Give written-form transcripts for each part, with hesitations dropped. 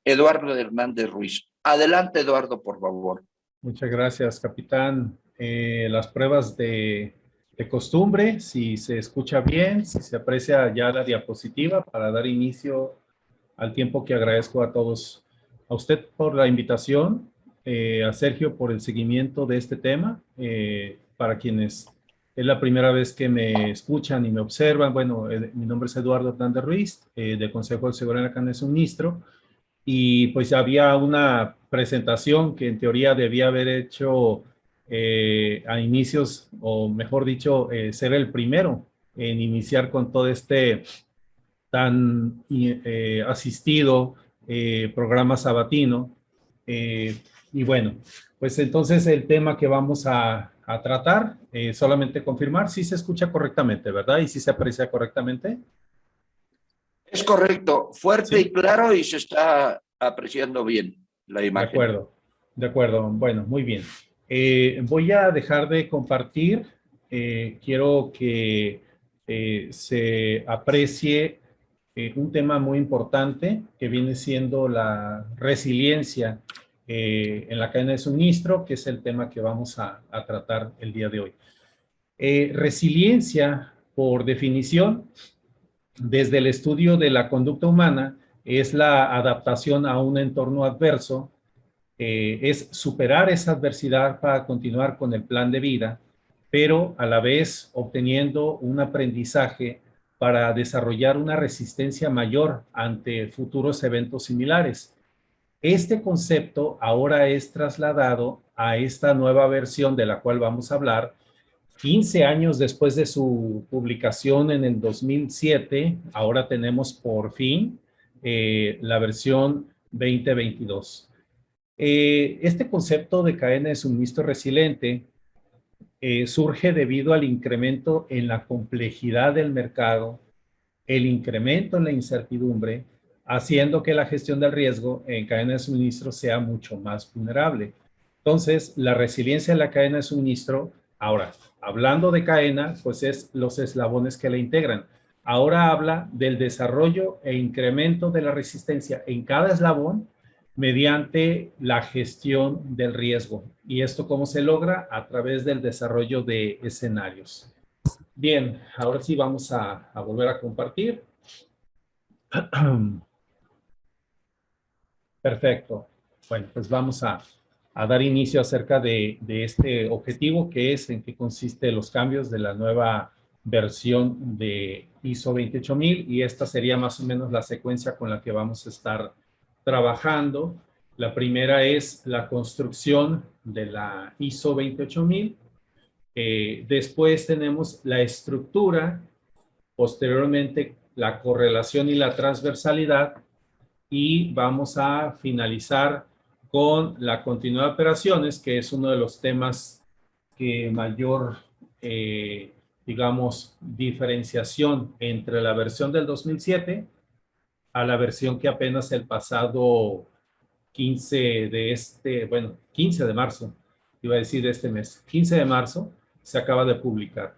Eduardo Hernández Ruiz. Adelante, Eduardo, por favor. Muchas gracias, capitán. Las pruebas de costumbre, si se escucha bien, si se aprecia ya la diapositiva para dar inicio al tiempo que agradezco a todos. A usted por la invitación, a Sergio por el seguimiento de este tema. Para quienes es la primera vez que me escuchan y me observan, bueno, mi nombre es Eduardo Hernández Ruiz, del Consejo de Seguridad de la Cadena de Suministro. Y pues había una presentación que en teoría debía haber hecho a inicios, o mejor dicho, ser el primero en iniciar con todo este tan asistido programa sabatino. Y bueno, pues entonces el tema que vamos a tratar, solamente confirmar si se escucha correctamente, ¿verdad? Y si se aprecia correctamente. Es correcto, fuerte Sí. y claro, y se está apreciando bien la De imagen. acuerdo, de acuerdo. Bueno, muy bien. Voy a dejar de compartir. Quiero que se aprecie un tema muy importante que viene siendo la resiliencia en la cadena de suministro, que es el tema que vamos a tratar el día de hoy. Resiliencia, por definición, desde el estudio de la conducta humana, es la adaptación a un entorno adverso, es superar esa adversidad para continuar con el plan de vida, pero a la vez obteniendo un aprendizaje para desarrollar una resistencia mayor ante futuros eventos similares. Este concepto ahora es trasladado a esta nueva versión de la cual vamos a hablar, 15 años después de su publicación en el 2007, ahora tenemos por fin la versión 2022. Este concepto de cadena de suministro resiliente surge debido al incremento en la complejidad del mercado, el incremento en la incertidumbre, haciendo que la gestión del riesgo en cadena de suministro sea mucho más vulnerable. Entonces, la resiliencia en la cadena de suministro, ahora, hablando de cadena, pues es los eslabones que la integran. Ahora habla del desarrollo e incremento de la resistencia en cada eslabón mediante la gestión del riesgo. ¿Y esto cómo se logra? A través del desarrollo de escenarios. Bien, ahora sí vamos a volver a compartir. Perfecto. Bueno, pues vamos a dar inicio acerca de este objetivo, que es en qué consiste los cambios de la nueva versión de ISO 28000, y esta sería más o menos la secuencia con la que vamos a estar trabajando. La primera es la construcción de la ISO 28000. Después tenemos la estructura, posteriormente la correlación y la transversalidad, y vamos a finalizar con la continuidad de operaciones, que es uno de los temas que mayor, digamos, diferenciación entre la versión del 2007 a la versión que apenas el pasado 15 15 de marzo, iba a decir este mes, 15 de marzo, se acaba de publicar.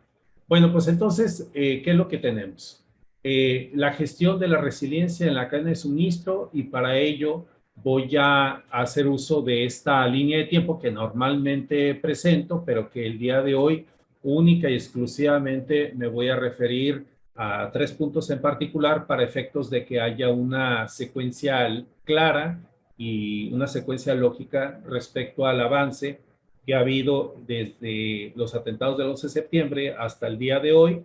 Bueno, pues entonces, ¿qué es lo que tenemos? La gestión de la resiliencia en la cadena de suministro, y para ello voy a hacer uso de esta línea de tiempo que normalmente presento, pero que el día de hoy única y exclusivamente me voy a referir a 3 puntos en particular para efectos de que haya una secuencia clara y una secuencia lógica respecto al avance que ha habido desde los atentados del 11 de septiembre hasta el día de hoy,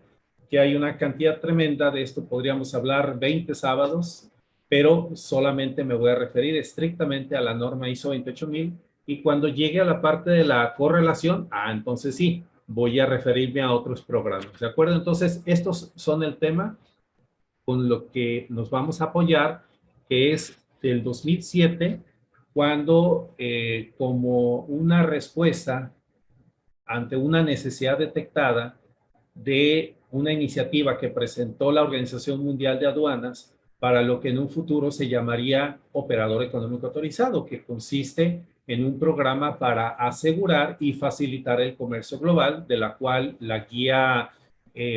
que hay una cantidad tremenda. De esto podríamos hablar 20 sábados, pero solamente me voy a referir estrictamente a la norma ISO 28000, y cuando llegue a la parte de la correlación, entonces sí, voy a referirme a otros programas, ¿de acuerdo? Entonces, estos son el tema con lo que nos vamos a apoyar, que es del 2007, cuando como una respuesta ante una necesidad detectada de una iniciativa que presentó la Organización Mundial de Aduanas para lo que en un futuro se llamaría operador económico autorizado, que consiste en un programa para asegurar y facilitar el comercio global, de la cual la guía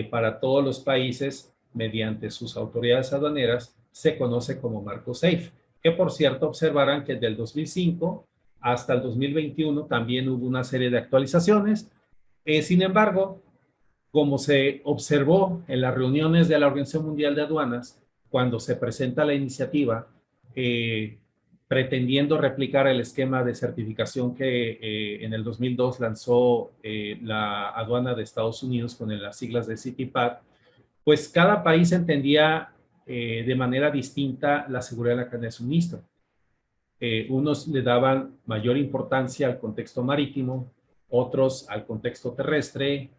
para todos los países mediante sus autoridades aduaneras se conoce como marco SAFE. que por cierto observarán que del 2005 hasta el 2021 también hubo una serie de actualizaciones. Sin embargo, como se observó en las reuniones de la Organización Mundial de Aduanas, cuando se presenta la iniciativa pretendiendo replicar el esquema de certificación que en el 2002 lanzó la aduana de Estados Unidos con las siglas de CITIPAT, pues cada país entendía de manera distinta la seguridad de la cadena de suministro. Unos le daban mayor importancia al contexto marítimo, otros al contexto terrestre,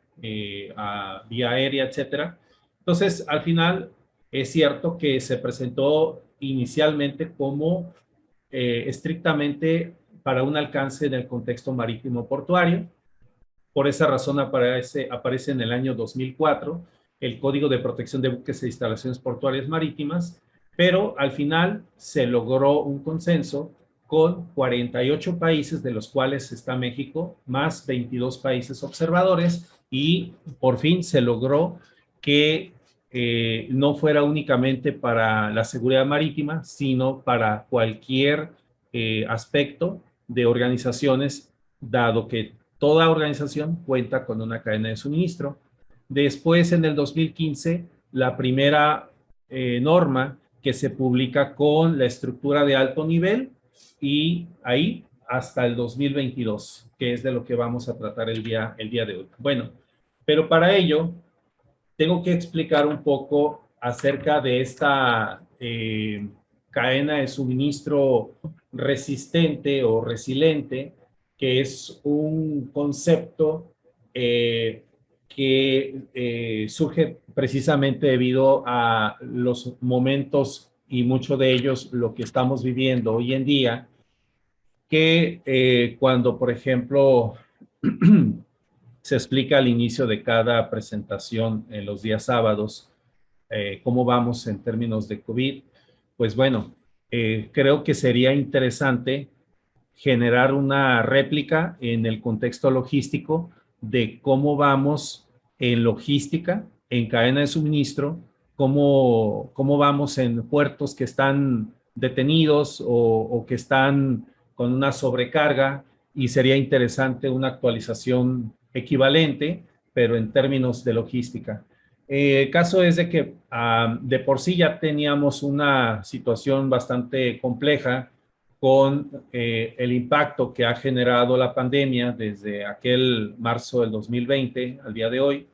a vía aérea, etcétera. Entonces, al final, es cierto que se presentó inicialmente como estrictamente para un alcance en el contexto marítimo portuario. Por esa razón aparece en el año 2004 el Código de Protección de Buques e Instalaciones Portuarias Marítimas, pero al final se logró un consenso con 48 países, de los cuales está México, más 22 países observadores, y por fin se logró que no fuera únicamente para la seguridad marítima, sino para cualquier aspecto de organizaciones, dado que toda organización cuenta con una cadena de suministro. Después, en el 2015, la primera norma que se publica con la estructura de alto nivel, y ahí hasta el 2022, que es de lo que vamos a tratar el día de hoy. Bueno, pero para ello tengo que explicar un poco acerca de esta cadena de suministro resistente o resiliente, que es un concepto que surge precisamente debido a los momentos, y mucho de ellos lo que estamos viviendo hoy en día, que cuando, por ejemplo, se explica al inicio de cada presentación en los días sábados cómo vamos en términos de COVID, pues bueno, creo que sería interesante generar una réplica en el contexto logístico de cómo vamos en logística, en cadena de suministro, cómo vamos en puertos que están detenidos o que están con una sobrecarga, y sería interesante una actualización equivalente, pero en términos de logística. El caso es de que de por sí ya teníamos una situación bastante compleja con el impacto que ha generado la pandemia desde aquel marzo del 2020 al día de hoy.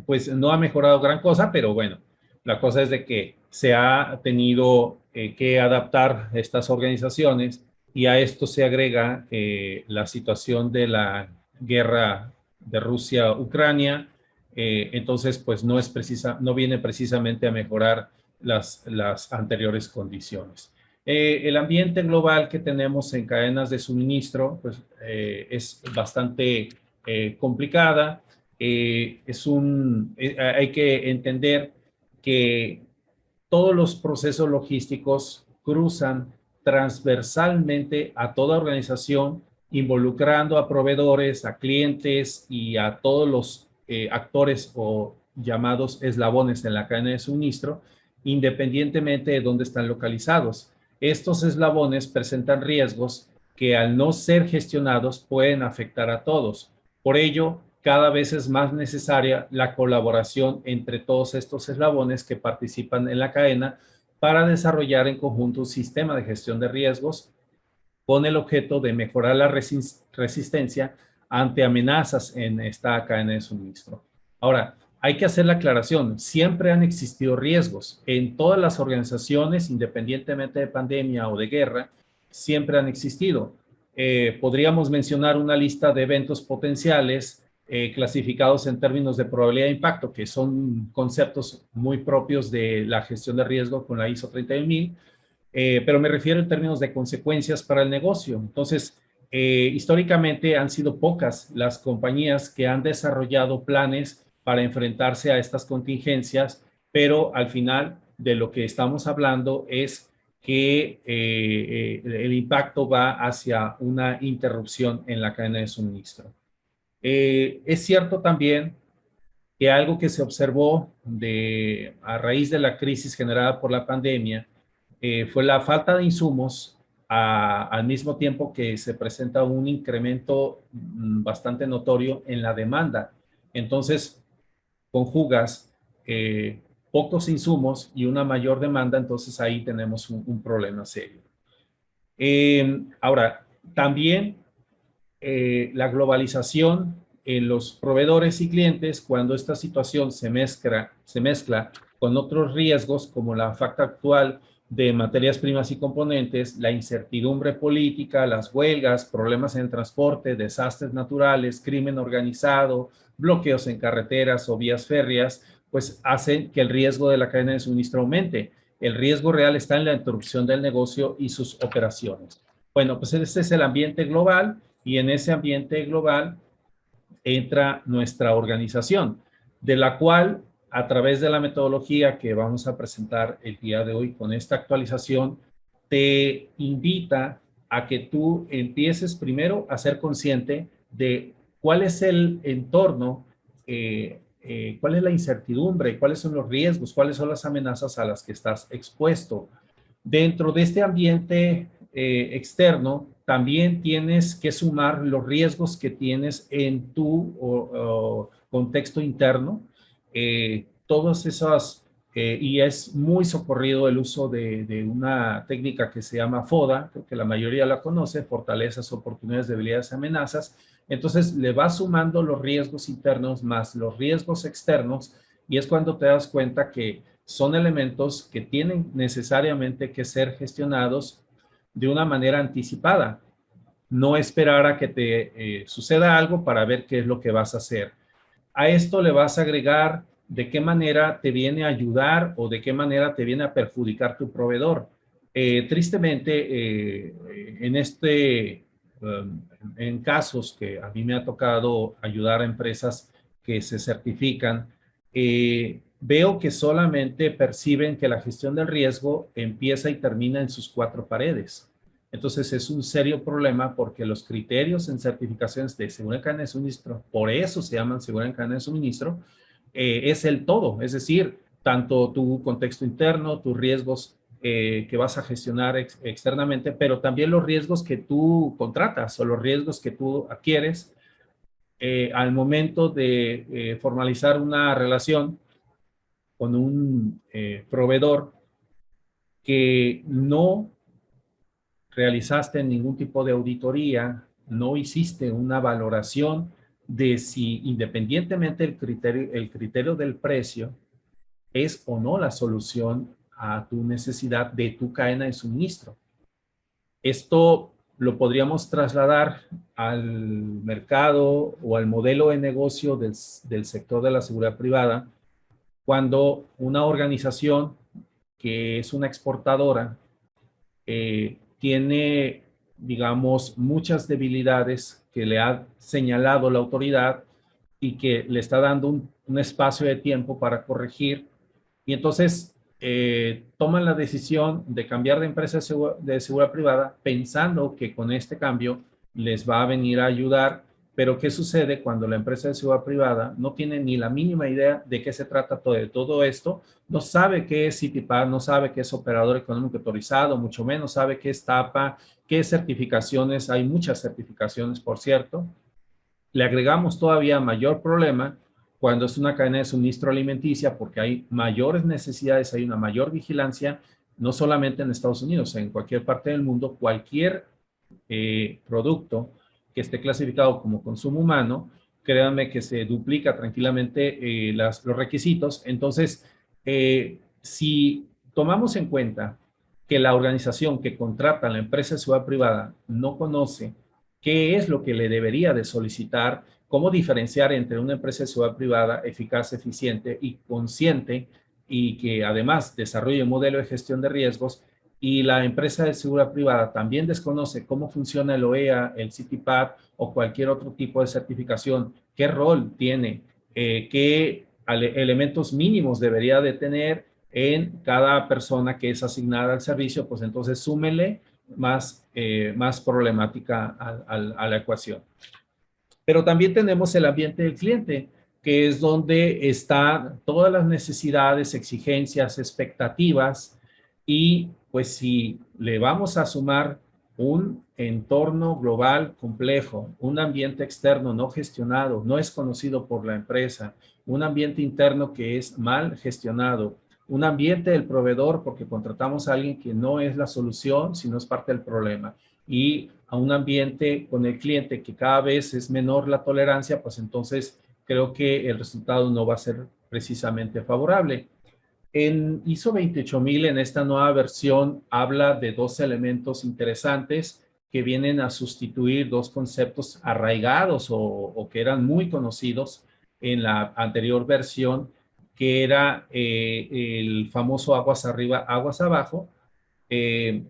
Pues no ha mejorado gran cosa, pero bueno, la cosa es de que se ha tenido que adaptar estas organizaciones, y a esto se agrega la situación de la guerra de Rusia-Ucrania. Entonces, pues no viene precisamente a mejorar las anteriores condiciones. El ambiente global que tenemos en cadenas de suministro, pues es bastante complicada. Hay que entender que todos los procesos logísticos cruzan transversalmente a toda organización, involucrando a proveedores, a clientes y a todos los actores o llamados eslabones en la cadena de suministro, independientemente de dónde están localizados. Estos eslabones presentan riesgos que, al no ser gestionados, pueden afectar a todos. Por ello, cada vez es más necesaria la colaboración entre todos estos eslabones que participan en la cadena para desarrollar en conjunto un sistema de gestión de riesgos con el objeto de mejorar la resistencia ante amenazas en esta cadena de suministro. Ahora, hay que hacer la aclaración, siempre han existido riesgos en todas las organizaciones, independientemente de pandemia o de guerra, siempre han existido. Podríamos mencionar una lista de eventos potenciales clasificados en términos de probabilidad de impacto, que son conceptos muy propios de la gestión de riesgo con la ISO 31000, pero me refiero en términos de consecuencias para el negocio. Entonces, históricamente han sido pocas las compañías que han desarrollado planes para enfrentarse a estas contingencias, pero al final de lo que estamos hablando es que el impacto va hacia una interrupción en la cadena de suministro. Es cierto también que algo que se observó a raíz de la crisis generada por la pandemia fue la falta de insumos al mismo tiempo que se presenta un incremento bastante notorio en la demanda. Entonces, conjugas pocos insumos y una mayor demanda, entonces ahí tenemos un problema serio. Ahora, también la globalización en los proveedores y clientes, cuando esta situación se mezcla con otros riesgos como la falta actual de materias primas y componentes, la incertidumbre política, las huelgas, problemas en el transporte, desastres naturales, crimen organizado, bloqueos en carreteras o vías férreas, pues hacen que el riesgo de la cadena de suministro aumente. El riesgo real está en la interrupción del negocio y sus operaciones. Bueno, pues ese es el ambiente global y en ese ambiente global entra nuestra organización, de la cual a través de la metodología que vamos a presentar el día de hoy con esta actualización, te invita a que tú empieces primero a ser consciente de cuál es el entorno, cuál es la incertidumbre, cuáles son los riesgos, cuáles son las amenazas a las que estás expuesto. Dentro de este ambiente externo, también tienes que sumar los riesgos que tienes en tu contexto interno. Todas esas, y es muy socorrido el uso de una técnica que se llama FODA, creo que la mayoría la conoce, fortalezas, oportunidades, debilidades, amenazas. Entonces le vas sumando los riesgos internos más los riesgos externos y es cuando te das cuenta que son elementos que tienen necesariamente que ser gestionados de una manera anticipada. No esperar a que te suceda algo para ver qué es lo que vas a hacer. A esto le vas a agregar de qué manera te viene a ayudar o de qué manera te viene a perjudicar tu proveedor. Tristemente, en casos que a mí me ha tocado ayudar a empresas que se certifican, veo que solamente perciben que la gestión del riesgo empieza y termina en sus cuatro paredes. Entonces es un serio problema porque los criterios en certificaciones de seguridad en cadena de suministro, por eso se llaman seguridad en cadena de suministro, es el todo. Es decir, tanto tu contexto interno, tus riesgos que vas a gestionar externamente, pero también los riesgos que tú contratas o los riesgos que tú adquieres al momento de formalizar una relación con un proveedor que no realizaste ningún tipo de auditoría, no hiciste una valoración de si independientemente el criterio del precio es o no la solución a tu necesidad de tu cadena de suministro. Esto lo podríamos trasladar al mercado o al modelo de negocio del sector de la seguridad privada cuando una organización que es una exportadora tiene, digamos, muchas debilidades que le ha señalado la autoridad y que le está dando un espacio de tiempo para corregir. Y entonces toman la decisión de cambiar de empresa de seguridad privada pensando que con este cambio les va a venir a ayudar. Pero ¿qué sucede cuando la empresa de seguridad privada no tiene ni la mínima idea de qué se trata de todo esto? No sabe qué es CITIPAD, no sabe qué es operador económico autorizado, mucho menos sabe qué es TAPA, qué certificaciones, hay muchas certificaciones, por cierto. Le agregamos todavía mayor problema cuando es una cadena de suministro alimenticia porque hay mayores necesidades, hay una mayor vigilancia, no solamente en Estados Unidos, en cualquier parte del mundo, cualquier producto que esté clasificado como consumo humano, créanme que se duplica tranquilamente los requisitos. Entonces, si tomamos en cuenta que la organización que contrata a la empresa de seguridad privada no conoce qué es lo que le debería de solicitar, cómo diferenciar entre una empresa de seguridad privada eficaz, eficiente y consciente y que además desarrolle un modelo de gestión de riesgos, y la empresa de seguridad privada también desconoce cómo funciona el OEA, el CITIPAD o cualquier otro tipo de certificación, qué rol tiene, qué elementos mínimos debería de tener en cada persona que es asignada al servicio, pues entonces súmele más problemática a la ecuación. Pero también tenemos el ambiente del cliente, que es donde están todas las necesidades, exigencias, expectativas Y pues si le vamos a sumar un entorno global complejo, un ambiente externo no gestionado, no es conocido por la empresa, un ambiente interno que es mal gestionado, un ambiente del proveedor porque contratamos a alguien que no es la solución, sino es parte del problema, y a un ambiente con el cliente que cada vez es menor la tolerancia, pues entonces creo que el resultado no va a ser precisamente favorable. En ISO 28000, en esta nueva versión, habla de dos elementos interesantes que vienen a sustituir dos conceptos arraigados o que eran muy conocidos en la anterior versión, que era el famoso aguas arriba, aguas abajo, eh,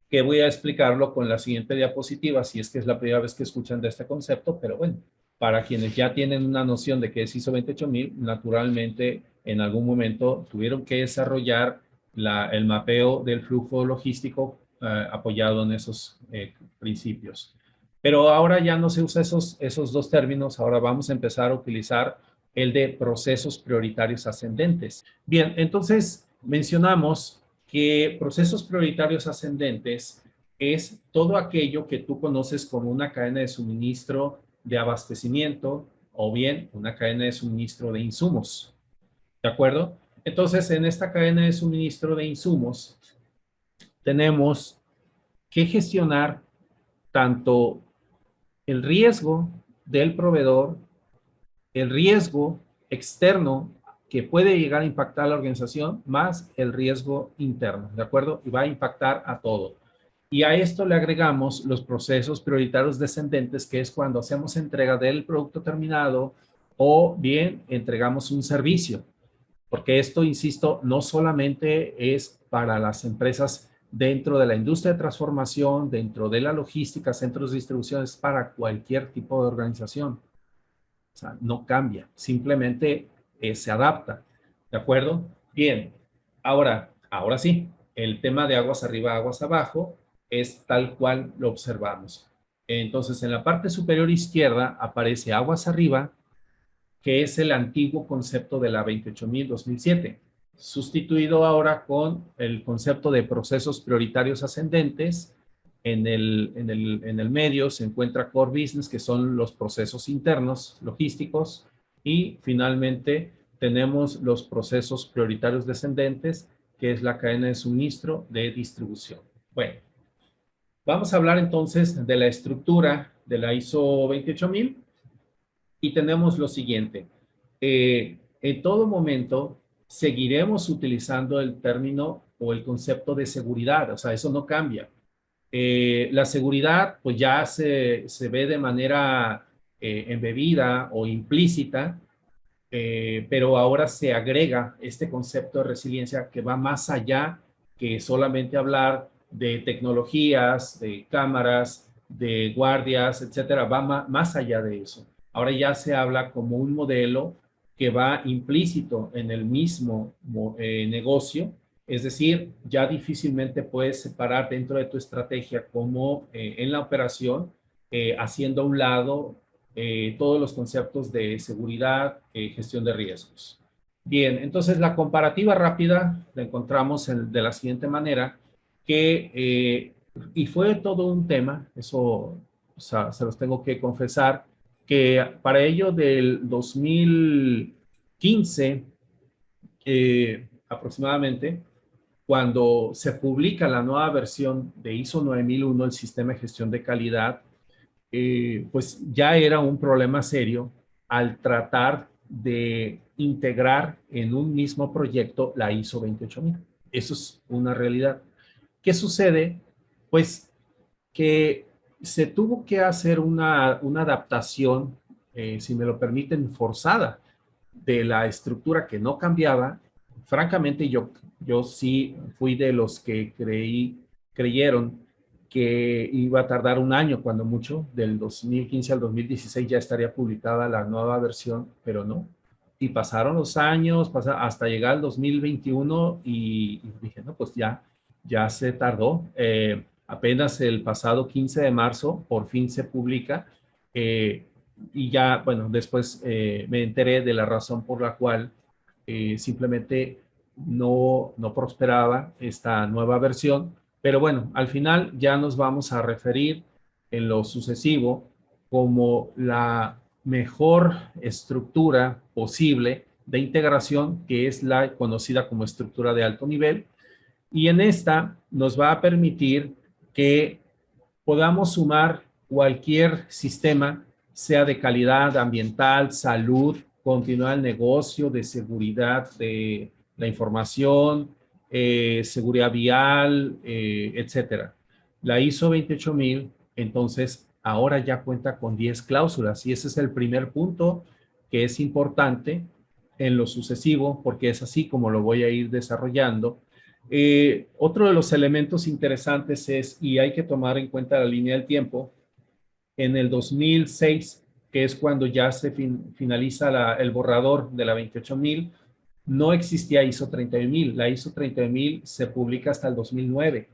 que voy a explicarlo con la siguiente diapositiva, si es que es la primera vez que escuchan de este concepto, pero bueno, para quienes ya tienen una noción de qué es ISO 28000, naturalmente en algún momento tuvieron que desarrollar el mapeo del flujo logístico apoyado en esos principios. Pero ahora ya no se usa esos dos términos, ahora vamos a empezar a utilizar el de procesos prioritarios ascendentes. Bien, entonces mencionamos que procesos prioritarios ascendentes es todo aquello que tú conoces como una cadena de suministro de abastecimiento o bien una cadena de suministro de insumos. ¿De acuerdo? Entonces, en esta cadena de suministro de insumos, tenemos que gestionar tanto el riesgo del proveedor, el riesgo externo que puede llegar a impactar a la organización, más el riesgo interno, ¿de acuerdo? Y va a impactar a todo. Y a esto le agregamos los procesos prioritarios descendentes, que es cuando hacemos entrega del producto terminado o bien entregamos un servicio. Porque esto, insisto, no solamente es para las empresas dentro de la industria de transformación, dentro de la logística, centros de distribución, es para cualquier tipo de organización. O sea, no cambia, simplemente se adapta. ¿De acuerdo? Bien, ahora sí, el tema de aguas arriba, aguas abajo es tal cual lo observamos. Entonces, en la parte superior izquierda aparece aguas arriba, que es el antiguo concepto de la 28000-2007, sustituido ahora con el concepto de procesos prioritarios ascendentes. En el medio se encuentra Core Business, que son los procesos internos logísticos, y finalmente tenemos los procesos prioritarios descendentes, que es la cadena de suministro de distribución. Bueno, vamos a hablar entonces de la estructura de la ISO 28000 y tenemos lo siguiente. En todo momento seguiremos utilizando el término o el concepto de seguridad, o sea, eso no cambia. La seguridad pues ya se ve de manera embebida o implícita, pero ahora se agrega este concepto de resiliencia que va más allá que solamente hablar de tecnologías, de cámaras, de guardias, etcétera, va más allá de eso. Ahora ya se habla como un modelo que va implícito en el mismo negocio, es decir, ya difícilmente puedes separar dentro de tu estrategia como en la operación, haciendo a un lado todos los conceptos de seguridad, gestión de riesgos. Bien, entonces la comparativa rápida la encontramos de la siguiente manera, y fue todo un tema, eso o sea, se los tengo que confesar, que para ello del 2015 aproximadamente, cuando se publica la nueva versión de ISO 9001, el sistema de gestión de calidad, pues ya era un problema serio al tratar de integrar en un mismo proyecto la ISO 28000. Eso es una realidad. ¿Qué sucede? Pues que se tuvo que hacer una adaptación, si me lo permiten, forzada de la estructura que no cambiaba. Francamente, yo sí fui de los que creyeron que iba a tardar un año, cuando mucho, del 2015 al 2016 ya estaría publicada la nueva versión, pero no. Y pasaron los años, hasta llegar al 2021 y dije, no, pues ya se tardó. Apenas el pasado 15 de marzo, por fin se publica. Y ya, bueno, después me enteré de la razón por la cual simplemente no prosperaba esta nueva versión, pero bueno, al final ya nos vamos a referir en lo sucesivo como la mejor estructura posible de integración, que es la conocida como estructura de alto nivel, y en esta nos va a permitir que podamos sumar cualquier sistema, sea de calidad ambiental, salud, continuar el negocio, de seguridad de la información, seguridad vial, etcétera. La ISO 28000, entonces, ahora ya cuenta con 10 cláusulas y ese es el primer punto que es importante en lo sucesivo, porque es así como lo voy a ir desarrollando. Otro de los elementos interesantes es, y hay que tomar en cuenta la línea del tiempo, en el 2006, que es cuando ya se finaliza el borrador de la 28000, no existía ISO 30000. La ISO 30000 se publica hasta el 2009.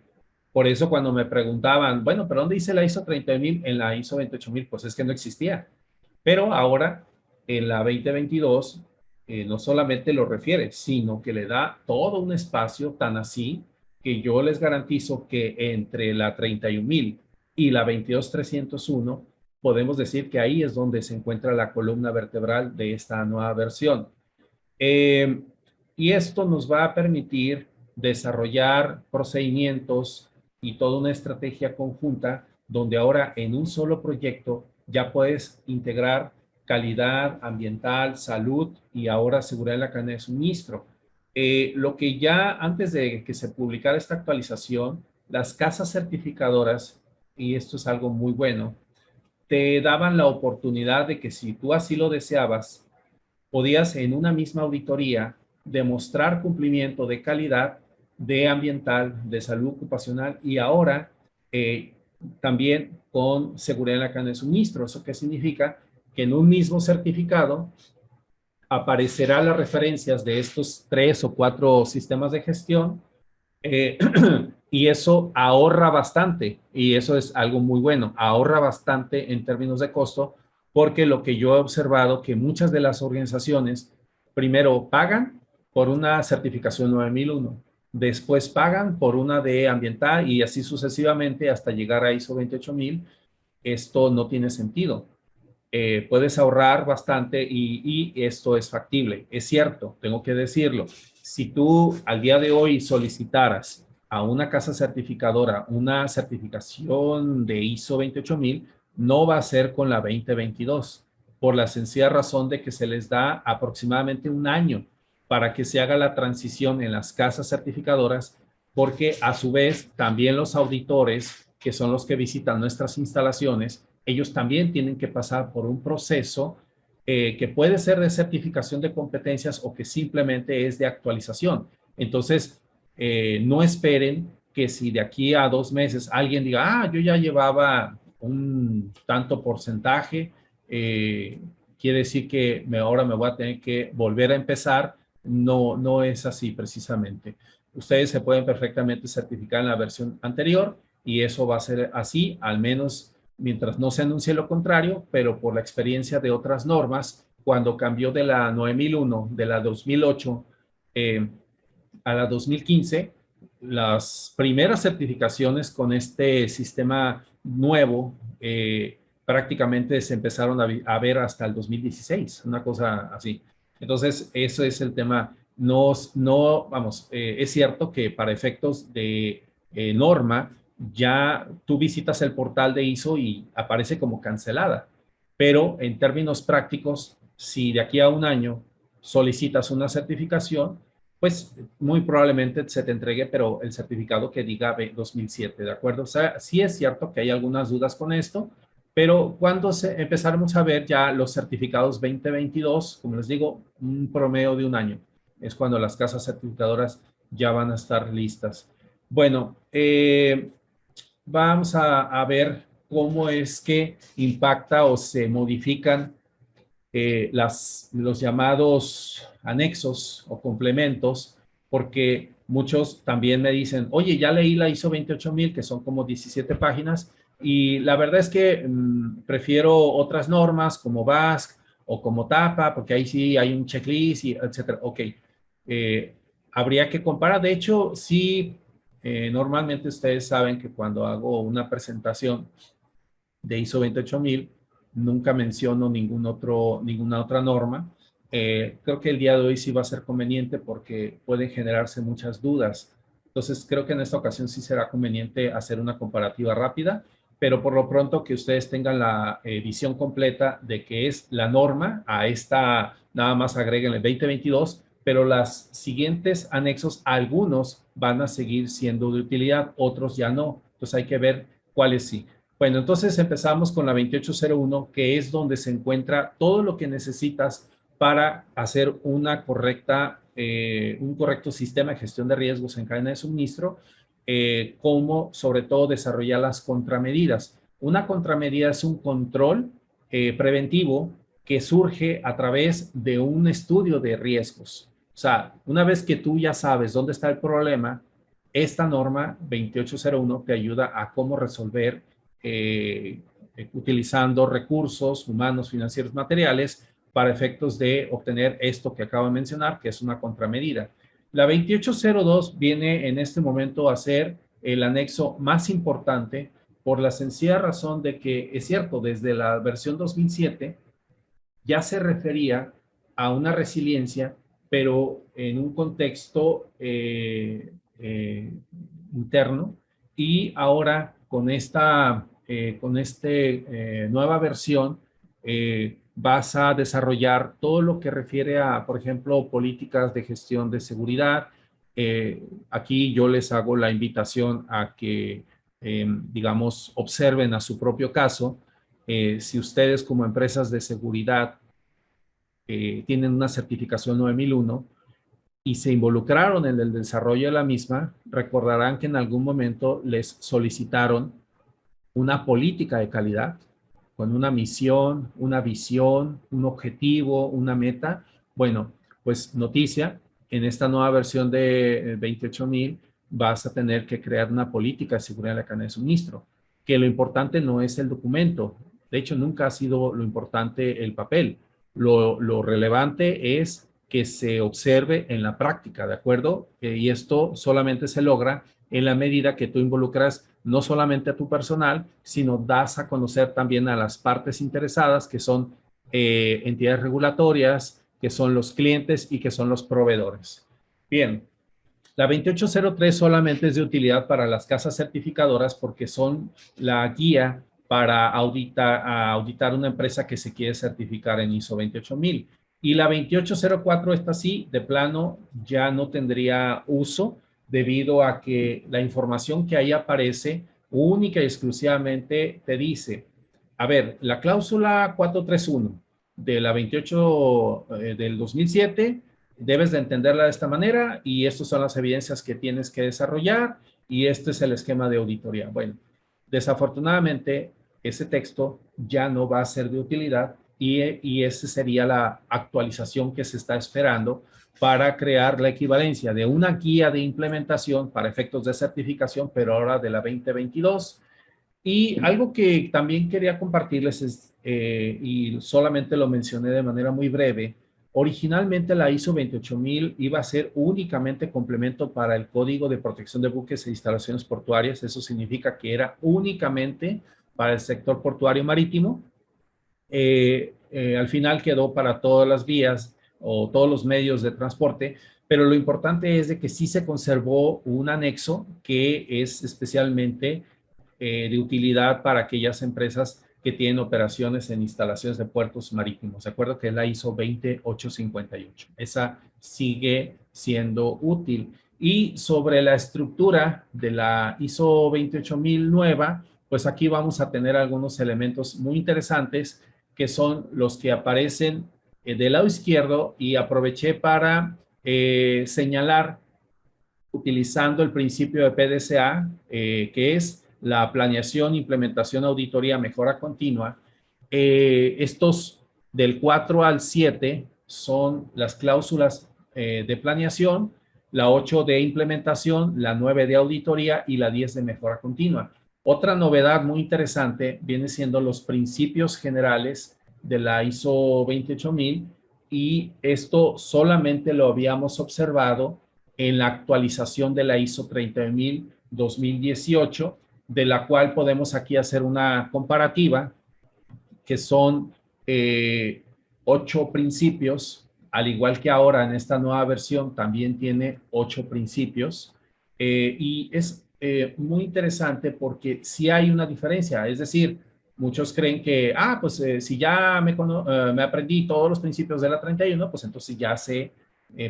Por eso cuando me preguntaban, bueno, ¿pero dónde dice la ISO 30000 en la ISO 28000? Pues es que no existía. Pero ahora, en la 2022, no solamente lo refiere, sino que le da todo un espacio tan así que yo les garantizo que entre la 31000 y la 22301 podemos decir que ahí es donde se encuentra la columna vertebral de esta nueva versión. Y esto nos va a permitir desarrollar procedimientos y toda una estrategia conjunta donde ahora en un solo proyecto ya puedes integrar calidad ambiental, salud y ahora seguridad en la cadena de suministro. Lo que ya antes de que se publicara esta actualización, las casas certificadoras, y esto es algo muy bueno, te daban la oportunidad de que si tú así lo deseabas, podías en una misma auditoría demostrar cumplimiento de calidad, de ambiental, de salud ocupacional y ahora también con seguridad en la cadena de suministro. ¿Eso qué significa? Que en un mismo certificado aparecerá las referencias de estos 3 o 4 sistemas de gestión y eso ahorra bastante y eso es algo muy bueno, ahorra bastante en términos de costo porque lo que yo he observado que muchas de las organizaciones primero pagan por una certificación 9001, después pagan por una de ambiental y así sucesivamente hasta llegar a ISO 28000. Esto no tiene sentido. Puedes ahorrar bastante y esto es factible. Es cierto, tengo que decirlo. Si tú al día de hoy solicitaras a una casa certificadora una certificación de ISO 28000, no va a ser con la 2022, por la sencilla razón de que se les da aproximadamente un año para que se haga la transición en las casas certificadoras, porque a su vez también los auditores, que son los que visitan nuestras instalaciones, ellos también tienen que pasar por un proceso que puede ser de certificación de competencias o que simplemente es de actualización. Entonces, no esperen que si de aquí a 2 meses alguien diga, yo ya llevaba un tanto porcentaje, quiere decir que ahora me voy a tener que volver a empezar. No, no es así precisamente. Ustedes se pueden perfectamente certificar en la versión anterior y eso va a ser así, al menos mientras no se anuncie lo contrario, pero por la experiencia de otras normas, cuando cambió de la 9001, de la 2008 a la 2015, las primeras certificaciones con este sistema nuevo prácticamente se empezaron a ver hasta el 2016, una cosa así. Entonces, eso es el tema. Es cierto que para efectos de norma, ya tú visitas el portal de ISO y aparece como cancelada. Pero en términos prácticos, si de aquí a un año solicitas una certificación, pues muy probablemente se te entregue, pero el certificado que diga 2007, ¿de acuerdo? O sea, sí es cierto que hay algunas dudas con esto, pero cuando empezaremos a ver ya los certificados 2022, como les digo, un promedio de un año, es cuando las casas certificadoras ya van a estar listas. Bueno, vamos a ver cómo es que impacta o se modifican los llamados anexos o complementos, porque muchos también me dicen, oye, ya leí la ISO 28000, que son como 17 páginas, y la verdad es que prefiero otras normas como BASC o como TAPA, porque ahí sí hay un checklist, y etcétera. Ok, habría que comparar. De hecho, sí, normalmente ustedes saben que cuando hago una presentación de ISO 28000, nunca menciono ninguna otra norma. Creo que el día de hoy sí va a ser conveniente porque pueden generarse muchas dudas. Entonces, creo que en esta ocasión sí será conveniente hacer una comparativa rápida, pero por lo pronto que ustedes tengan la visión completa de que es la norma, a esta nada más agreguen el 2022, pero las siguientes anexos, algunos van a seguir siendo de utilidad, otros ya no. Entonces hay que ver cuáles sí. Bueno, entonces empezamos con la 2801, que es donde se encuentra todo lo que necesitas para hacer un correcto sistema de gestión de riesgos en cadena de suministro, como sobre todo desarrollar las contramedidas. Una contramedida es un control preventivo que surge a través de un estudio de riesgos. O sea, una vez que tú ya sabes dónde está el problema, esta norma 2801 te ayuda a cómo resolver utilizando recursos humanos, financieros, materiales para efectos de obtener esto que acabo de mencionar, que es una contramedida. La 2802 viene en este momento a ser el anexo más importante por la sencilla razón de que, es cierto, desde la versión 2007 ya se refería a una resiliencia, pero en un contexto interno, y ahora con esta nueva versión vas a desarrollar todo lo que refiere a, por ejemplo, políticas de gestión de seguridad. Aquí yo les hago la invitación a que, digamos, observen a su propio caso. Si ustedes como empresas de seguridad tienen una certificación 9001 y se involucraron en el desarrollo de la misma, recordarán que en algún momento les solicitaron una política de calidad con una misión, una visión, un objetivo, una meta. Bueno, pues noticia, en esta nueva versión de 28000 vas a tener que crear una política de seguridad de la cadena de suministro, que lo importante no es el documento. De hecho, nunca ha sido lo importante el papel. Lo relevante es que se observe en la práctica, ¿de acuerdo? Y esto solamente se logra en la medida que tú involucras no solamente a tu personal, sino das a conocer también a las partes interesadas, que son entidades regulatorias, que son los clientes y que son los proveedores. Bien, la 2803 solamente es de utilidad para las casas certificadoras porque son la guía para auditar una empresa que se quiere certificar en ISO 28000. Y la 2804, esta sí, de plano, ya no tendría uso debido a que la información que ahí aparece única y exclusivamente te dice, a ver, la cláusula 431 de la 28 del 2007 debes de entenderla de esta manera y estas son las evidencias que tienes que desarrollar y este es el esquema de auditoría. Bueno, desafortunadamente ese texto ya no va a ser de utilidad y esa sería la actualización que se está esperando para crear la equivalencia de una guía de implementación para efectos de certificación, pero ahora de la 2022. Y algo que también quería compartirles es, y solamente lo mencioné de manera muy breve, originalmente la ISO 28000 iba a ser únicamente complemento para el Código de Protección de Buques e Instalaciones Portuarias. Eso significa que era únicamente para el sector portuario marítimo. Al final quedó para todas las vías o todos los medios de transporte, pero lo importante es de que sí se conservó un anexo que es especialmente de utilidad para aquellas empresas que tienen operaciones en instalaciones de puertos marítimos. ¿De acuerdo? Que es la ISO 20858. Esa sigue siendo útil. Y sobre la estructura de la ISO 28000 nueva, pues aquí vamos a tener algunos elementos muy interesantes que son los que aparecen del lado izquierdo y aproveché para señalar utilizando el principio de PDCA, que es la planeación, implementación, auditoría, mejora continua. Estos del 4 al 7 son las cláusulas de planeación, la 8 de implementación, la 9 de auditoría y la 10 de mejora continua. Otra novedad muy interesante viene siendo los principios generales de la ISO 28000 y esto solamente lo habíamos observado en la actualización de la ISO 30000-2018, de la cual podemos aquí hacer una comparativa, que son 8 principios, al igual que ahora en esta nueva versión también tiene 8 principios, y es muy interesante porque sí hay una diferencia, es decir, muchos creen que, pues si ya me aprendí todos los principios de la 31, pues entonces ya sé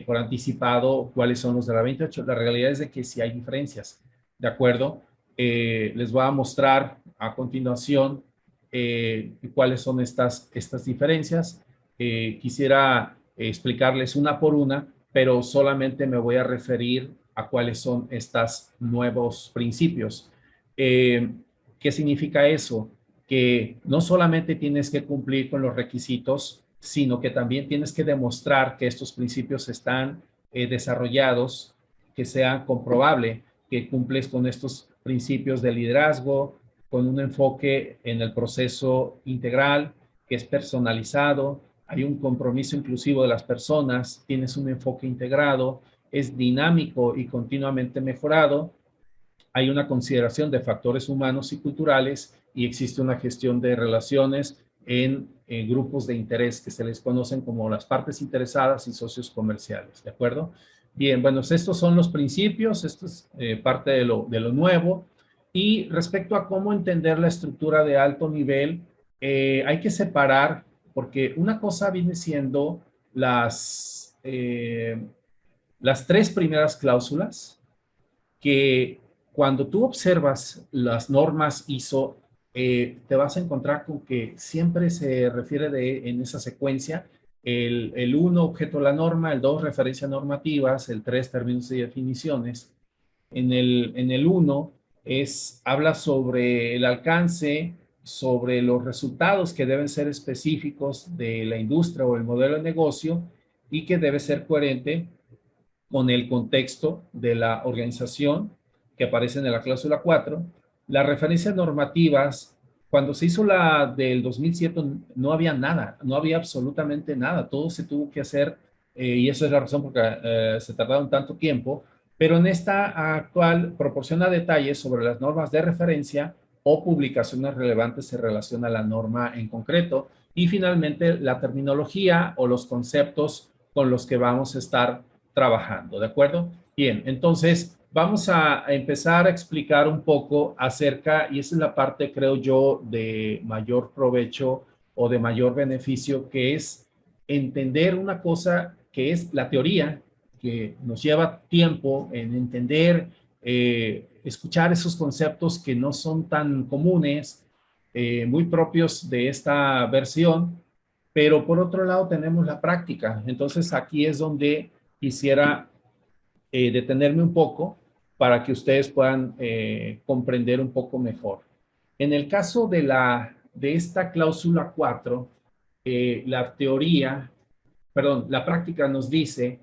por anticipado cuáles son los de la 28. La realidad es de que sí hay diferencias, ¿de acuerdo? Les voy a mostrar a continuación cuáles son estas diferencias. Quisiera explicarles una por una, pero solamente me voy a referir a cuáles son estos nuevos principios. ¿Qué significa eso? Que no solamente tienes que cumplir con los requisitos, sino que también tienes que demostrar que estos principios están desarrollados, que sea comprobable que cumples con estos principios de liderazgo, con un enfoque en el proceso integral, que es personalizado, hay un compromiso inclusivo de las personas, tienes un enfoque integrado, es dinámico y continuamente mejorado, hay una consideración de factores humanos y culturales y existe una gestión de relaciones en grupos de interés que se les conocen como las partes interesadas y socios comerciales, ¿de acuerdo? Bien, bueno, estos son los principios, esto es parte de lo nuevo. Y respecto a cómo entender la estructura de alto nivel, hay que separar, porque una cosa viene siendo las 3 primeras cláusulas, que cuando tú observas las normas ISO, te vas a encontrar con que siempre se refiere en esa secuencia, el 1, objeto de la norma, el 2, referencia a normativas, el 3, términos y definiciones. En el 1 habla sobre el alcance, sobre los resultados que deben ser específicos de la industria o el modelo de negocio y que debe ser coherente con el contexto de la organización que aparece en la cláusula 4. Las referencias normativas, cuando se hizo la del 2007, no había nada, no había absolutamente nada. Todo se tuvo que hacer, y eso es la razón por que se tardaron tanto tiempo, pero en esta actual proporciona detalles sobre las normas de referencia o publicaciones relevantes en relación a la norma en concreto. Y finalmente, la terminología o los conceptos con los que vamos a estar trabajando, ¿de acuerdo? Bien, entonces vamos a empezar a explicar un poco acerca, y esa es la parte, creo yo, de mayor provecho o de mayor beneficio, que es entender una cosa que es la teoría, que nos lleva tiempo en entender, escuchar esos conceptos que no son tan comunes, muy propios de esta versión, pero por otro lado tenemos la práctica. Entonces aquí es donde quisiera detenerme un poco para que ustedes puedan comprender un poco mejor. En el caso de esta cláusula 4, la práctica nos dice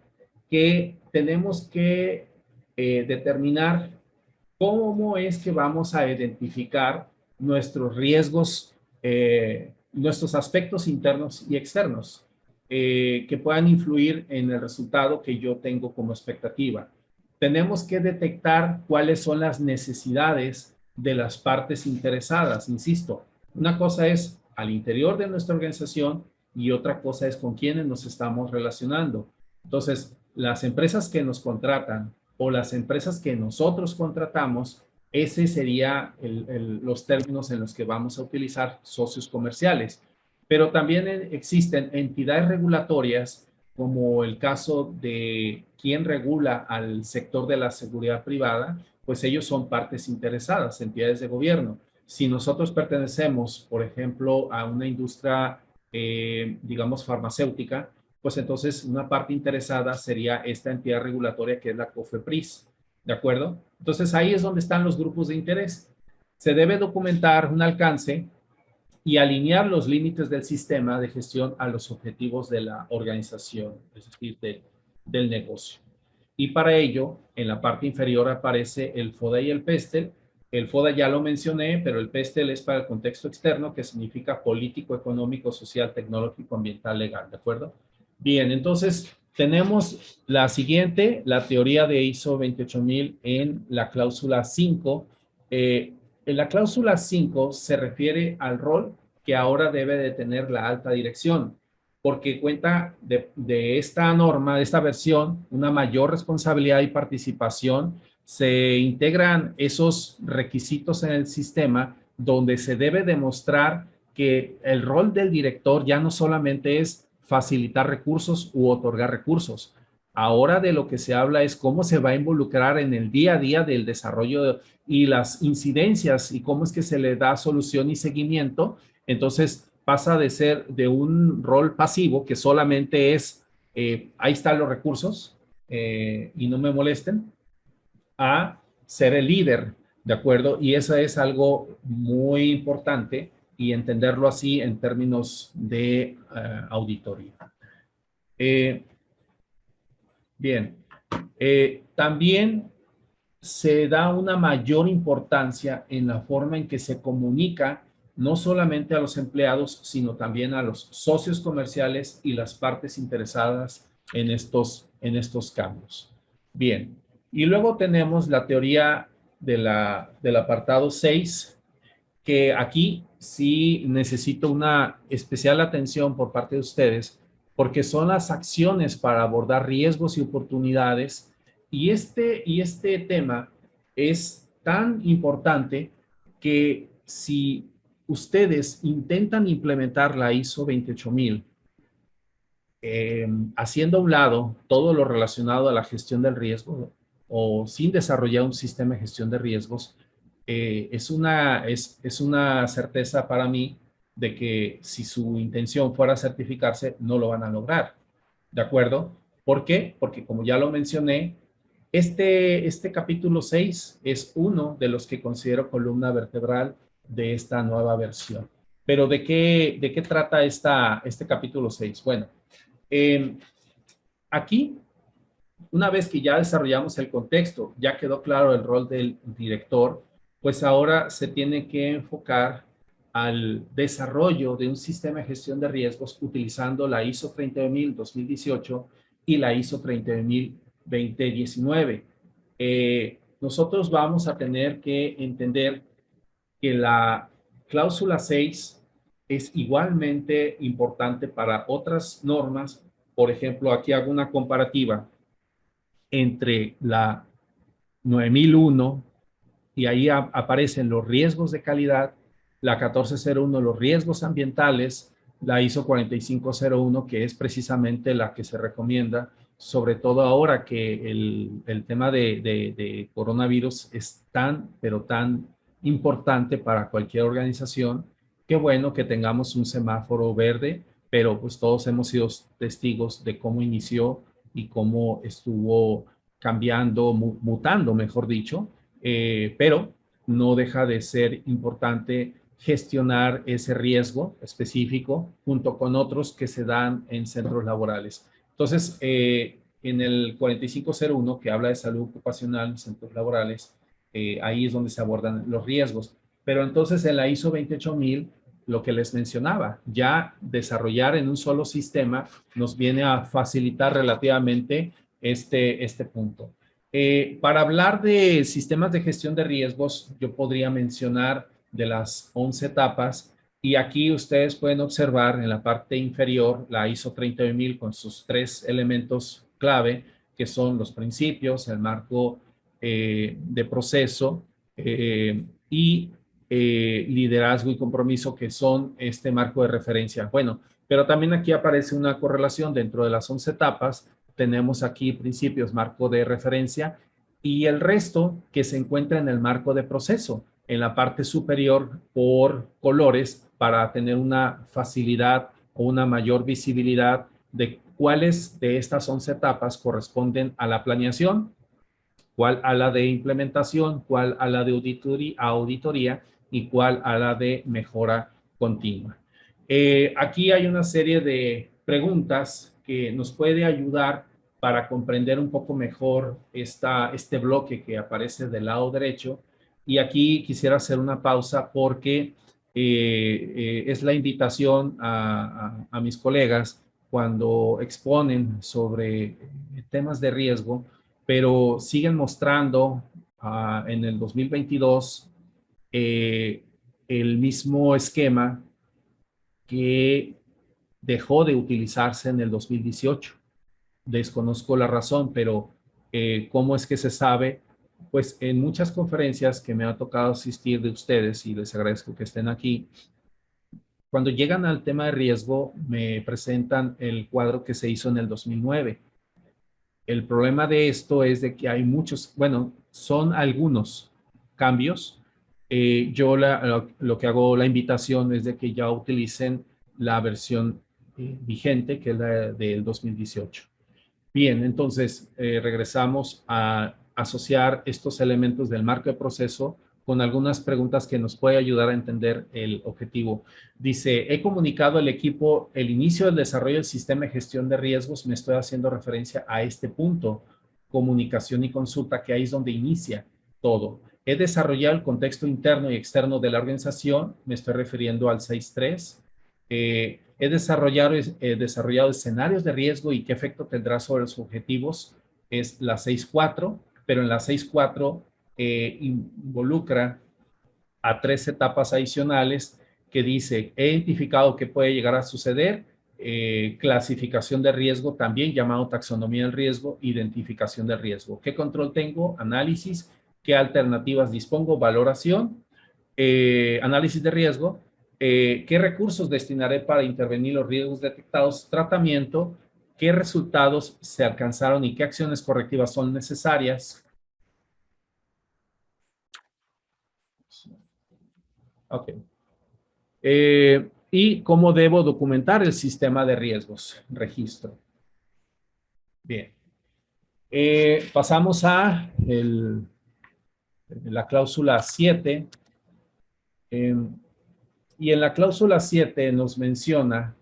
que tenemos que determinar cómo es que vamos a identificar nuestros riesgos, nuestros aspectos internos y externos que puedan influir en el resultado que yo tengo como expectativa. Tenemos que detectar cuáles son las necesidades de las partes interesadas. Insisto, una cosa es al interior de nuestra organización y otra cosa es con quienes nos estamos relacionando. Entonces, las empresas que nos contratan o las empresas que nosotros contratamos, ese sería los términos en los que vamos a utilizar socios comerciales. Pero también existen entidades regulatorias, como el caso de quien regula al sector de la seguridad privada, pues ellos son partes interesadas, entidades de gobierno. Si nosotros pertenecemos, por ejemplo, a una industria, digamos, farmacéutica, pues entonces una parte interesada sería esta entidad regulatoria que es la COFEPRIS, ¿de acuerdo? Entonces ahí es donde están los grupos de interés. Se debe documentar un alcance y alinear los límites del sistema de gestión a los objetivos de la organización, es decir, del negocio. Y para ello, en la parte inferior aparece el FODA y el PESTEL. El FODA ya lo mencioné, pero el PESTEL es para el contexto externo, que significa político, económico, social, tecnológico, ambiental, legal, ¿de acuerdo? Bien, entonces, tenemos la siguiente, la teoría de ISO 28000 en la cláusula 5. En la cláusula 5 se refiere al rol que ahora debe de tener la alta dirección, porque cuenta de esta norma, de esta versión, una mayor responsabilidad y participación. Se integran esos requisitos en el sistema donde se debe demostrar que el rol del director ya no solamente es facilitar recursos u otorgar recursos. Ahora de lo que se habla es cómo se va a involucrar en el día a día del desarrollo y las incidencias y cómo es que se le da solución y seguimiento. Entonces pasa de ser de un rol pasivo que solamente es, ahí están los recursos y no me molesten, a ser el líder, ¿de acuerdo? Y eso es algo muy importante y entenderlo así en términos de auditoría. Bien, también se da una mayor importancia en la forma en que se comunica no solamente a los empleados, sino también a los socios comerciales y las partes interesadas en estos cambios. Bien, y luego tenemos la teoría del apartado 6, que aquí sí necesito una especial atención por parte de ustedes, porque son las acciones para abordar riesgos y oportunidades. Y este tema es tan importante que si ustedes intentan implementar la ISO 28000, haciendo a un lado todo lo relacionado a la gestión del riesgo o sin desarrollar un sistema de gestión de riesgos, es una certeza para mí de que si su intención fuera certificarse, no lo van a lograr. ¿De acuerdo? ¿Por qué? Porque como ya lo mencioné, este capítulo 6 es uno de los que considero columna vertebral de esta nueva versión. Pero ¿de qué trata este capítulo 6? Bueno, aquí, una vez que ya desarrollamos el contexto, ya quedó claro el rol del director, pues ahora se tiene que enfocar al desarrollo de un sistema de gestión de riesgos utilizando la ISO 30000-2018 y la ISO 30000-2019. Nosotros vamos a tener que entender que la cláusula 6 es igualmente importante para otras normas. Por ejemplo, aquí hago una comparativa entre la 9001 y ahí aparecen los riesgos de calidad, la 1401 los riesgos ambientales, la ISO 4501 que es precisamente la que se recomienda, sobre todo ahora que el tema de coronavirus es tan, pero tan importante para cualquier organización. Qué bueno que tengamos un semáforo verde, pero pues todos hemos sido testigos de cómo inició y cómo estuvo cambiando, mutando, mejor dicho, pero no deja de ser importante gestionar ese riesgo específico junto con otros que se dan en centros laborales. Entonces, en el 4501, que habla de salud ocupacional en centros laborales, ahí es donde se abordan los riesgos. Pero entonces en la ISO 28000, lo que les mencionaba, ya desarrollar en un solo sistema nos viene a facilitar relativamente este punto. Para hablar de sistemas de gestión de riesgos, yo podría mencionar de las 11 etapas y aquí ustedes pueden observar en la parte inferior la ISO 30000 con sus 3 elementos clave, que son los principios, el marco de proceso y liderazgo y compromiso, que son este marco de referencia. Bueno, pero también aquí aparece una correlación dentro de las 11 etapas. Tenemos aquí principios, marco de referencia y el resto que se encuentra en el marco de proceso, en la parte superior por colores para tener una facilidad o una mayor visibilidad de cuáles de estas 11 etapas corresponden a la planeación, cuál a la de implementación, cuál a la de auditoría y cuál a la de mejora continua. Aquí hay una serie de preguntas que nos puede ayudar para comprender un poco mejor este bloque que aparece del lado derecho. Y aquí quisiera hacer una pausa porque es la invitación a mis colegas cuando exponen sobre temas de riesgo, pero siguen mostrando en el 2022 el mismo esquema que dejó de utilizarse en el 2018. Desconozco la razón, pero ¿cómo es que se sabe? Pues en muchas conferencias que me ha tocado asistir de ustedes, y les agradezco que estén aquí, cuando llegan al tema de riesgo, me presentan el cuadro que se hizo en el 2009. El problema de esto es de que hay muchos, bueno, son algunos cambios. Yo lo que hago la invitación es de que ya utilicen la versión vigente, que es la del 2018. Bien, entonces regresamos a asociar estos elementos del marco de proceso con algunas preguntas que nos puede ayudar a entender el objetivo. Dice, he comunicado al equipo el inicio del desarrollo del sistema de gestión de riesgos. Me estoy haciendo referencia a este punto, comunicación y consulta, que ahí es donde inicia todo. He desarrollado el contexto interno y externo de la organización. Me estoy refiriendo al 6.3. He desarrollado escenarios de riesgo y qué efecto tendrá sobre los objetivos. Es la 6.4, pero en la 6.4 involucra a 3 etapas adicionales que dice, he identificado qué puede llegar a suceder, clasificación de riesgo, también llamado taxonomía del riesgo, identificación del riesgo. ¿Qué control tengo? Análisis. ¿Qué alternativas dispongo? Valoración. Análisis de riesgo. ¿Qué recursos destinaré para intervenir los riesgos detectados? Tratamiento. ¿Qué resultados se alcanzaron y qué acciones correctivas son necesarias? Ok. ¿Y cómo debo documentar el sistema de riesgos? Registro. Bien. Pasamos a la cláusula 7. Y en la cláusula 7 nos menciona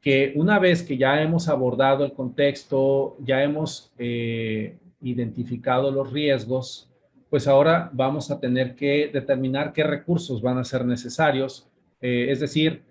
que una vez que ya hemos abordado el contexto, ya hemos identificado los riesgos, pues ahora vamos a tener que determinar qué recursos van a ser necesarios, es decir,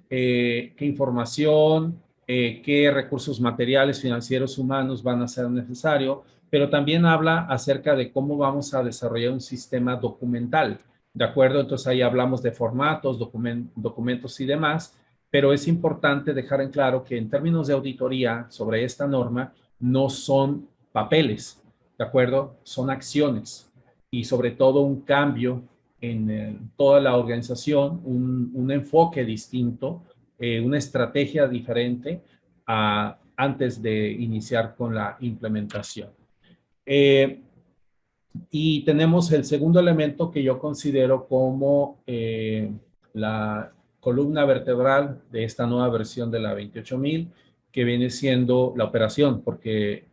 qué información, qué recursos materiales, financieros, humanos van a ser necesarios, pero también habla acerca de cómo vamos a desarrollar un sistema documental, ¿de acuerdo? Entonces ahí hablamos de formatos, documentos y demás, pero es importante dejar en claro que en términos de auditoría sobre esta norma no son papeles, ¿de acuerdo? Son acciones y sobre todo un cambio en toda la organización, un enfoque distinto, una estrategia diferente antes de iniciar con la implementación. Y tenemos el segundo elemento que yo considero como la columna vertebral de esta nueva versión de la 28000, que viene siendo la operación, porque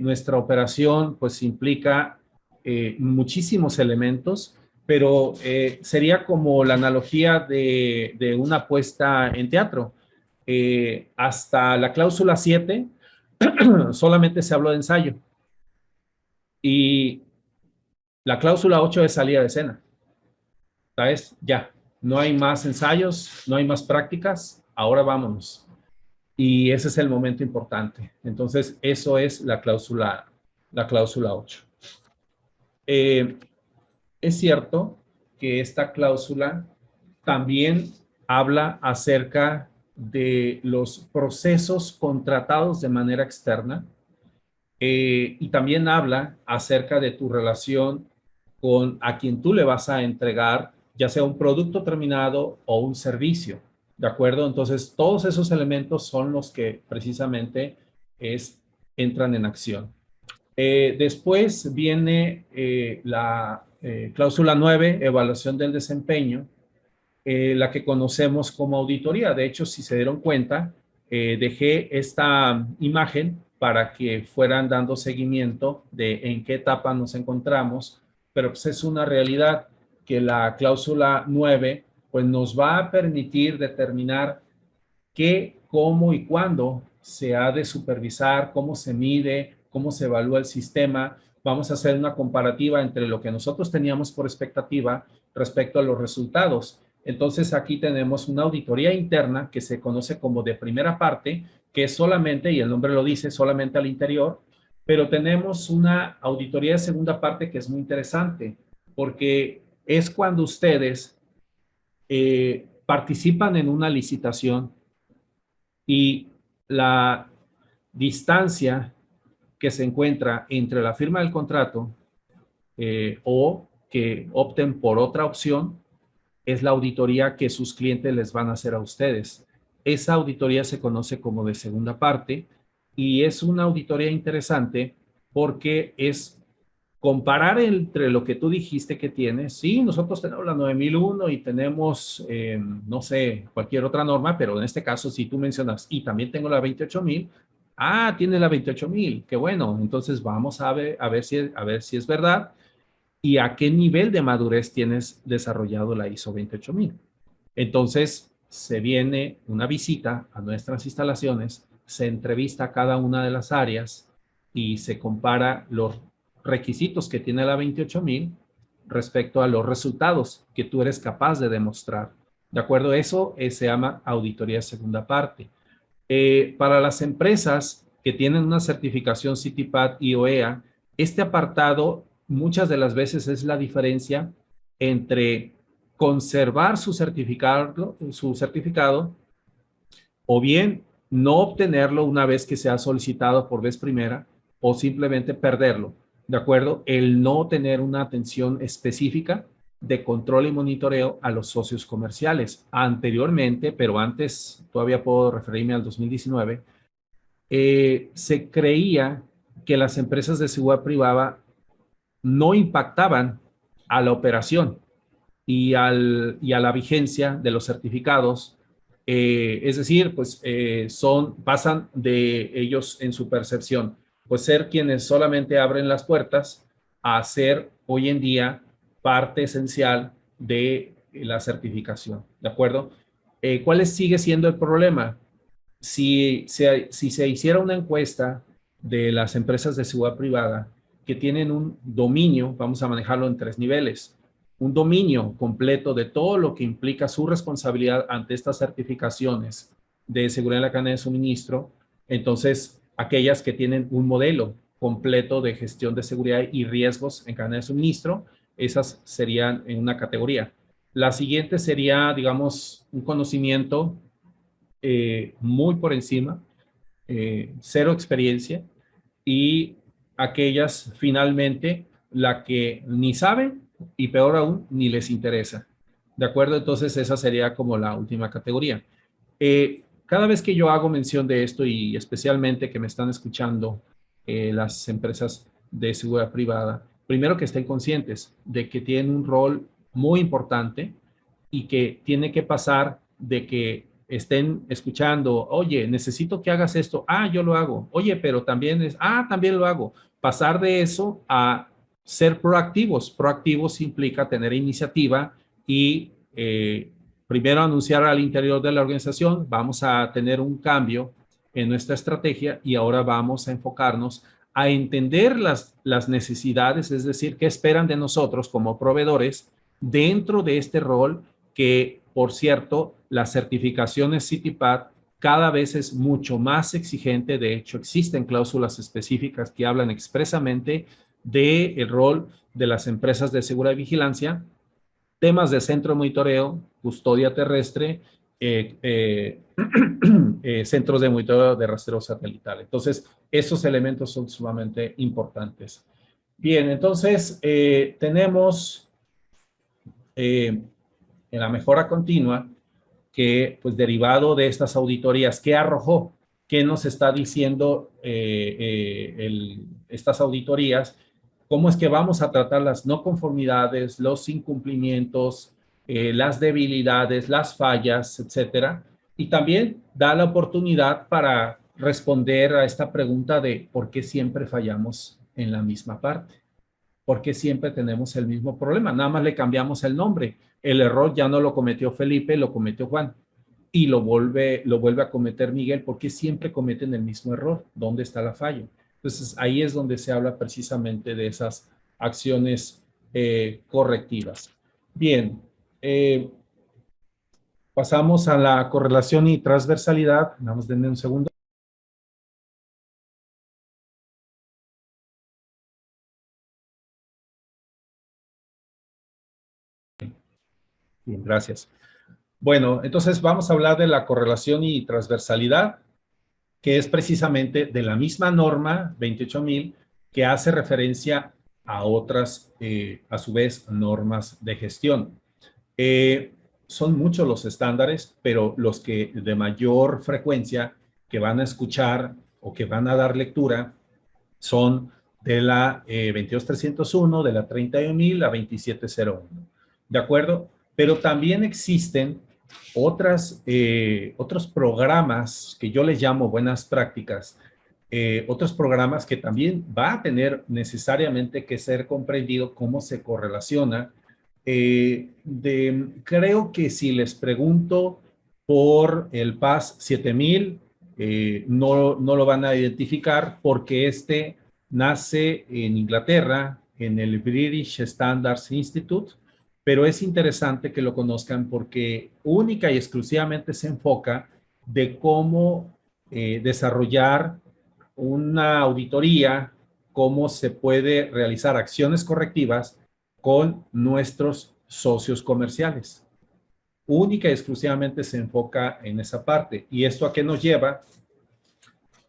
nuestra operación pues implica muchísimos elementos, pero sería como la analogía de una puesta en teatro. Hasta la cláusula 7 solamente se habló de ensayo. Y la cláusula 8 es salida de escena. ¿Sabes? Ya, no hay más ensayos, no hay más prácticas, ahora vámonos. Y ese es el momento importante. Entonces, eso es la cláusula 8. Es cierto que esta cláusula también habla acerca de los procesos contratados de manera externa y también habla acerca de tu relación con a quien tú le vas a entregar, ya sea un producto terminado o un servicio, ¿de acuerdo? Entonces, todos esos elementos son los que precisamente entran en acción. Después viene la cláusula 9, evaluación del desempeño, la que conocemos como auditoría. De hecho, si se dieron cuenta, dejé esta imagen para que fueran dando seguimiento de en qué etapa nos encontramos, pero pues es una realidad que la cláusula 9 pues nos va a permitir determinar qué, cómo y cuándo se ha de supervisar, cómo se mide, cómo se evalúa el sistema. Vamos a hacer una comparativa entre lo que nosotros teníamos por expectativa respecto a los resultados. Entonces aquí tenemos una auditoría interna que se conoce como de primera parte, que es solamente, y el nombre lo dice, solamente al interior, pero tenemos una auditoría de segunda parte que es muy interesante, porque es cuando ustedes participan en una licitación y la distancia que se encuentra entre la firma del contrato o que opten por otra opción es la auditoría que sus clientes les van a hacer a ustedes. Esa auditoría se conoce como de segunda parte y es una auditoría interesante porque es comparar entre lo que tú dijiste que tienes. Sí, nosotros tenemos la 9001 y tenemos, no sé, cualquier otra norma, pero en este caso, si tú mencionas, y también tengo la 28000, tiene la 28000, qué bueno. Entonces vamos a ver si es verdad y a qué nivel de madurez tienes desarrollado la ISO 28000. Entonces, se viene una visita a nuestras instalaciones, se entrevista a cada una de las áreas y se compara los requisitos que tiene la 28000 respecto a los resultados que tú eres capaz de demostrar. ¿De acuerdo? Eso se llama auditoría segunda parte. Para las empresas que tienen una certificación CITIPAT y OEA, este apartado muchas de las veces es la diferencia entre conservar su certificado o bien no obtenerlo una vez que se ha solicitado por vez primera o simplemente perderlo. ¿De acuerdo? El no tener una atención específica de control y monitoreo a los socios comerciales. Anteriormente, pero antes, todavía puedo referirme al 2019, se creía que las empresas de seguridad privada no impactaban a la operación y a la vigencia de los certificados. Es decir, pues pasan de ellos en su percepción, pues ser quienes solamente abren las puertas a ser hoy en día parte esencial de la certificación, ¿de acuerdo? ¿Cuál sigue siendo el problema? Si se hiciera una encuesta de las empresas de seguridad privada que tienen un dominio, vamos a manejarlo en 3 niveles, un dominio completo de todo lo que implica su responsabilidad ante estas certificaciones de seguridad en la cadena de suministro, entonces aquellas que tienen un modelo completo de gestión de seguridad y riesgos en cadena de suministro, esas serían en una categoría. La siguiente sería, digamos, un conocimiento muy por encima, cero experiencia, y aquellas finalmente la que ni saben y peor aún, ni les interesa. ¿De acuerdo? Entonces esa sería como la última categoría. Cada vez que yo hago mención de esto y especialmente que me están escuchando las empresas de seguridad privada, primero que estén conscientes de que tienen un rol muy importante y que tiene que pasar de que estén escuchando, oye, necesito que hagas esto, yo lo hago, oye, pero también también lo hago. Pasar de eso a ser proactivos. Proactivos implica tener iniciativa y primero anunciar al interior de la organización, vamos a tener un cambio en nuestra estrategia y ahora vamos a enfocarnos a entender las necesidades, es decir, qué esperan de nosotros como proveedores dentro de este rol que, por cierto, las certificaciones CITIPAT cada vez es mucho más exigente. De hecho, existen cláusulas específicas que hablan expresamente del rol de las empresas de seguridad y vigilancia, temas de centro de monitoreo, custodia terrestre, centros de monitoreo de rastreo satelital. Entonces, esos elementos son sumamente importantes. Bien, entonces tenemos en la mejora continua que, pues derivado de estas auditorías, ¿qué arrojó? ¿Qué nos está diciendo estas auditorías? ¿Cómo es que vamos a tratar las no conformidades, los incumplimientos, las debilidades, las fallas, etcétera? Y también da la oportunidad para responder a esta pregunta de por qué siempre fallamos en la misma parte. ¿Por qué siempre tenemos el mismo problema? Nada más le cambiamos el nombre. El error ya no lo cometió Felipe, lo cometió Juan. Y lo vuelve a cometer Miguel. ¿Por qué siempre cometen el mismo error? ¿Dónde está la falla? Entonces, ahí es donde se habla precisamente de esas acciones correctivas. Bien, pasamos a la correlación y transversalidad. Vamos a tener un segundo. Gracias. Bueno, entonces vamos a hablar de la correlación y transversalidad, que es precisamente de la misma norma 28000 que hace referencia a otras, a su vez, normas de gestión. Son muchos los estándares, pero los que de mayor frecuencia que van a escuchar o que van a dar lectura son de la 22301, de la 31000, la 2701. ¿De acuerdo? Pero también existen otros programas que yo les llamo buenas prácticas, otros programas que también va a tener necesariamente que ser comprendido cómo se correlaciona. Creo que si les pregunto por el PAS 7000, no lo van a identificar porque este nace en Inglaterra, en el British Standards Institute, pero es interesante que lo conozcan porque única y exclusivamente se enfoca de cómo desarrollar una auditoría, cómo se puede realizar acciones correctivas con nuestros socios comerciales. Única y exclusivamente se enfoca en esa parte. ¿Y esto a qué nos lleva?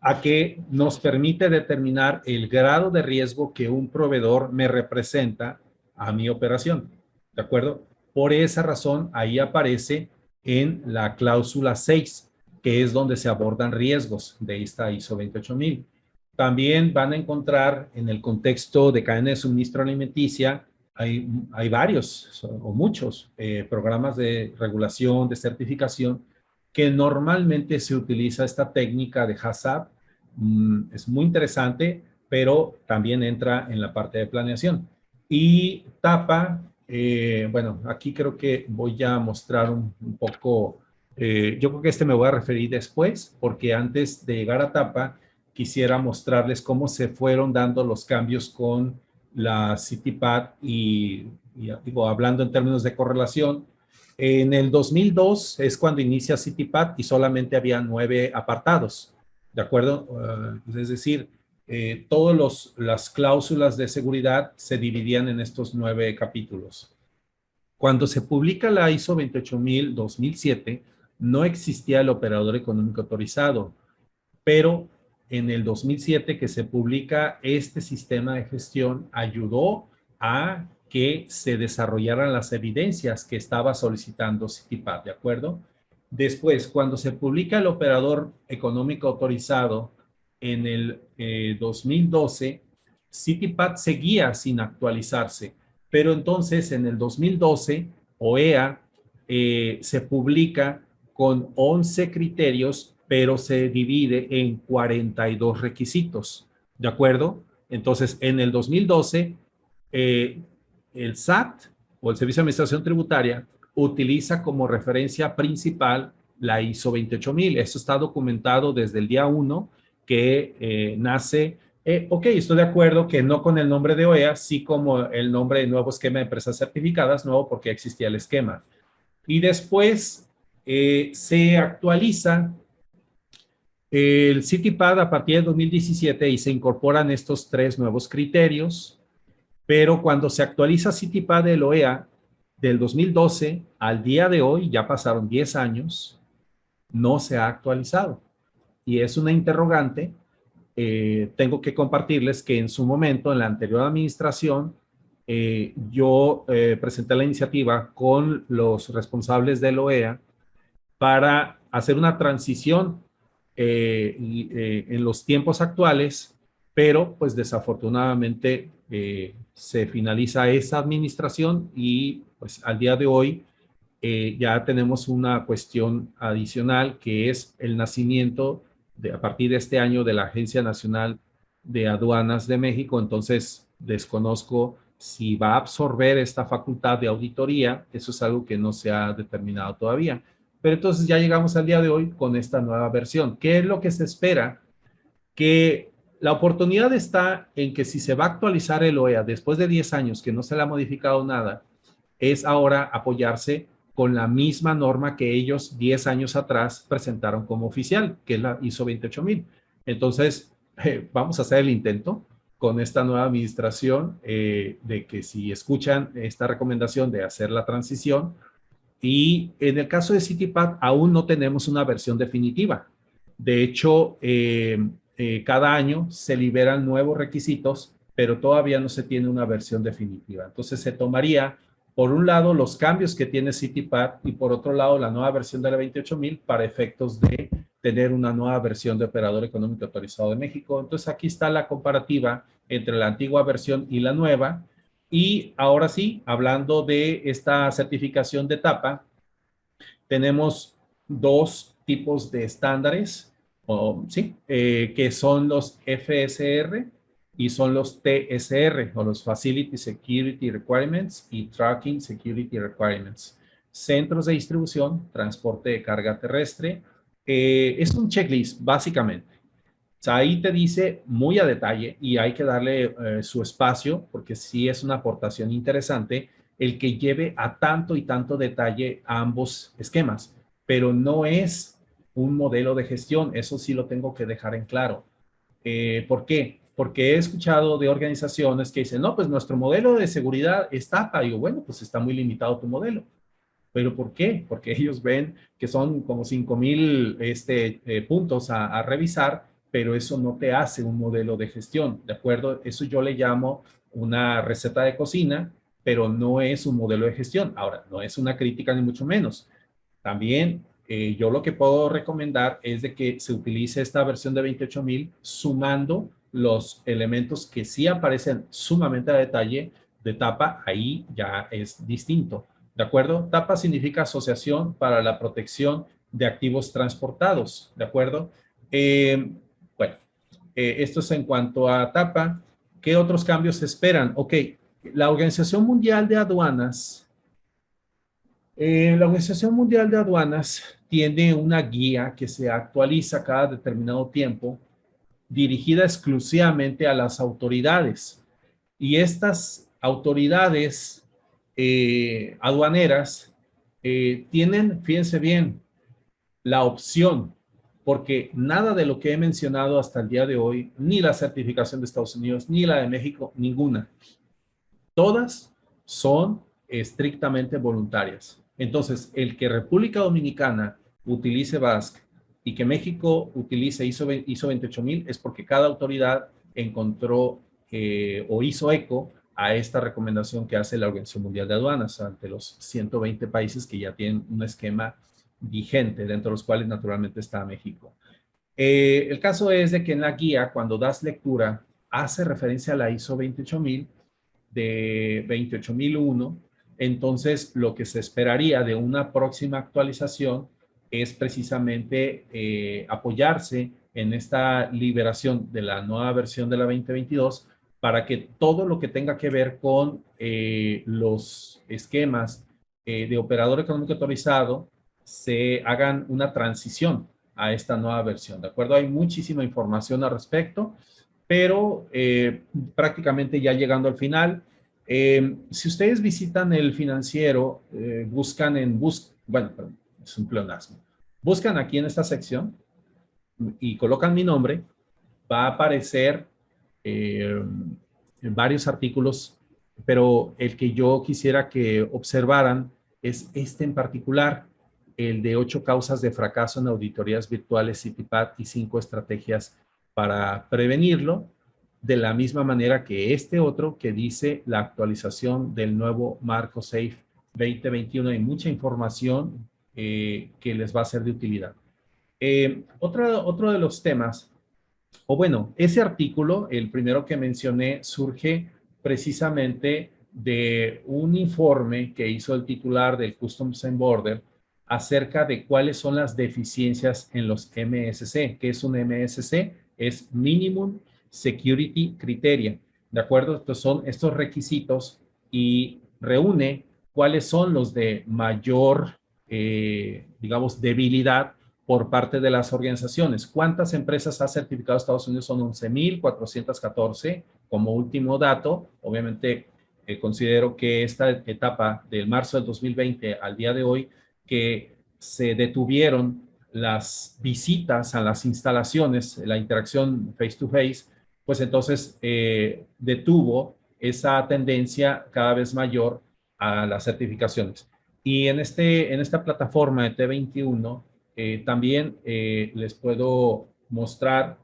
A que nos permite determinar el grado de riesgo que un proveedor me representa a mi operación. ¿De acuerdo? Por esa razón, ahí aparece en la cláusula 6, que es donde se abordan riesgos de esta ISO 28000. También van a encontrar en el contexto de cadena de suministro alimenticia, hay varios o muchos programas de regulación, de certificación, que normalmente se utiliza esta técnica de HACCP. Es muy interesante, pero también entra en la parte de planeación. Y TAPA, bueno, aquí creo que voy a mostrar un poco, yo creo que este me voy a referir después, porque antes de llegar a TAPA, quisiera mostrarles cómo se fueron dando los cambios con la CITIPAD y digo, hablando en términos de correlación. En el 2002 es cuando inicia CITIPAD y solamente había 9 apartados, ¿de acuerdo? Es decir, todas las cláusulas de seguridad se dividían en estos 9 capítulos. Cuando se publica la ISO 28000-2007, no existía el operador económico autorizado, pero en el 2007 que se publica este sistema de gestión ayudó a que se desarrollaran las evidencias que estaba solicitando CITIPAD, ¿de acuerdo? Después, cuando se publica el operador económico autorizado en el 2012, CITIPAD seguía sin actualizarse, pero entonces en el 2012, OEA se publica con 11 criterios, pero se divide en 42 requisitos, ¿de acuerdo? Entonces, en el 2012, el SAT o el Servicio de Administración Tributaria utiliza como referencia principal la ISO 28000. Eso está documentado desde el día 1 que nace. Ok, estoy de acuerdo que no con el nombre de OEA, sí como el nombre de nuevo esquema de empresas certificadas, nuevo porque existía el esquema. Y después se actualiza el CITIPAD a partir del 2017 y se incorporan estos 3 nuevos criterios, pero cuando se actualiza CITIPAD del OEA del 2012 al día de hoy, ya pasaron 10 años, no se ha actualizado. Y es una interrogante. Tengo que compartirles que en su momento, en la anterior administración, yo presenté la iniciativa con los responsables del OEA para hacer una transición en los tiempos actuales, pero pues desafortunadamente se finaliza esa administración y pues al día de hoy ya tenemos una cuestión adicional que es el nacimiento a partir de este año de la Agencia Nacional de Aduanas de México. Entonces desconozco si va a absorber esta facultad de auditoría. Eso es algo que no se ha determinado todavía. Pero entonces ya llegamos al día de hoy con esta nueva versión. ¿Qué es lo que se espera? Que la oportunidad está en que si se va a actualizar el OEA después de 10 años que no se le ha modificado nada, es ahora apoyarse con la misma norma que ellos 10 años atrás presentaron como oficial, que es la ISO 28000. Entonces, vamos a hacer el intento con esta nueva administración de que si escuchan esta recomendación de hacer la transición, Y en el caso de CityPath aún no tenemos una versión definitiva. De hecho, cada año se liberan nuevos requisitos, pero todavía no se tiene una versión definitiva. Entonces se tomaría, por un lado, los cambios que tiene CityPath y por otro lado, la nueva versión de la 28000 para efectos de tener una nueva versión de operador económico autorizado de México. Entonces aquí está la comparativa entre la antigua versión y la nueva. Y ahora sí, hablando de esta certificación de etapa, tenemos dos tipos de estándares, que son los FSR y son los TSR, o los Facility Security Requirements y Tracking Security Requirements. Centros de distribución, transporte de carga terrestre. Es un checklist, básicamente. O sea, ahí te dice muy a detalle y hay que darle su espacio porque sí es una aportación interesante el que lleve a tanto y tanto detalle a ambos esquemas, pero no es un modelo de gestión, eso sí lo tengo que dejar en claro. ¿Por qué? Porque he escuchado de organizaciones que dicen, no, pues nuestro modelo de seguridad está, digo, bueno, pues está muy limitado tu modelo. ¿Pero por qué? Porque ellos ven que son como 5,000 puntos a revisar, pero eso no te hace un modelo de gestión, ¿de acuerdo? Eso yo le llamo una receta de cocina, pero no es un modelo de gestión. Ahora, no es una crítica ni mucho menos. También yo lo que puedo recomendar es de que se utilice esta versión de 28000 sumando los elementos que sí aparecen sumamente a detalle de TAPA, ahí ya es distinto. ¿De acuerdo? TAPA significa Asociación para la Protección de Activos Transportados. ¿De acuerdo? Bueno, esto es en cuanto a TAPA. ¿Qué otros cambios se esperan? Ok, la Organización Mundial de Aduanas, tiene una guía que se actualiza cada determinado tiempo, dirigida exclusivamente a las autoridades. Y estas autoridades aduaneras tienen, fíjense bien, la opción, porque nada de lo que he mencionado hasta el día de hoy, ni la certificación de Estados Unidos, ni la de México, ninguna. Todas son estrictamente voluntarias. Entonces, el que República Dominicana utilice BASC y que México utilice ISO 28000 es porque cada autoridad encontró o hizo eco a esta recomendación que hace la Organización Mundial de Aduanas ante los 120 países que ya tienen un esquema vigente, dentro de los cuales naturalmente está México. El caso es de que en la guía, cuando das lectura, hace referencia a la ISO 28000 de 28001. Entonces, lo que se esperaría de una próxima actualización es precisamente apoyarse en esta liberación de la nueva versión de la 2022 para que todo lo que tenga que ver con los esquemas de operador económico autorizado se hagan una transición a esta nueva versión, ¿de acuerdo? Hay muchísima información al respecto, pero prácticamente ya llegando al final, si ustedes visitan el financiero, buscan bueno, es un pleonasmo, buscan aquí en esta sección y colocan mi nombre, va a aparecer en varios artículos, pero el que yo quisiera que observaran es este en particular, el de 8 causas de fracaso en auditorías virtuales CityPath y 5 estrategias para prevenirlo, de la misma manera que este otro que dice la actualización del nuevo marco SAFE 2021. Hay mucha información que les va a ser de utilidad. Otro de los temas, o bueno, ese artículo, el primero que mencioné, surge precisamente de un informe que hizo el titular del Customs and Border acerca de cuáles son las deficiencias en los MSC. ¿Qué es un MSC? Es Minimum Security Criteria, ¿de acuerdo? Estos son estos requisitos y reúne cuáles son los de mayor, digamos, debilidad por parte de las organizaciones. ¿Cuántas empresas ha certificado Estados Unidos? Son 11,414 como último dato. Obviamente, considero que esta etapa del marzo del 2020 al día de hoy, que se detuvieron las visitas a las instalaciones, la interacción face to face, pues entonces detuvo esa tendencia cada vez mayor a las certificaciones. Y en esta plataforma de T21 también les puedo mostrar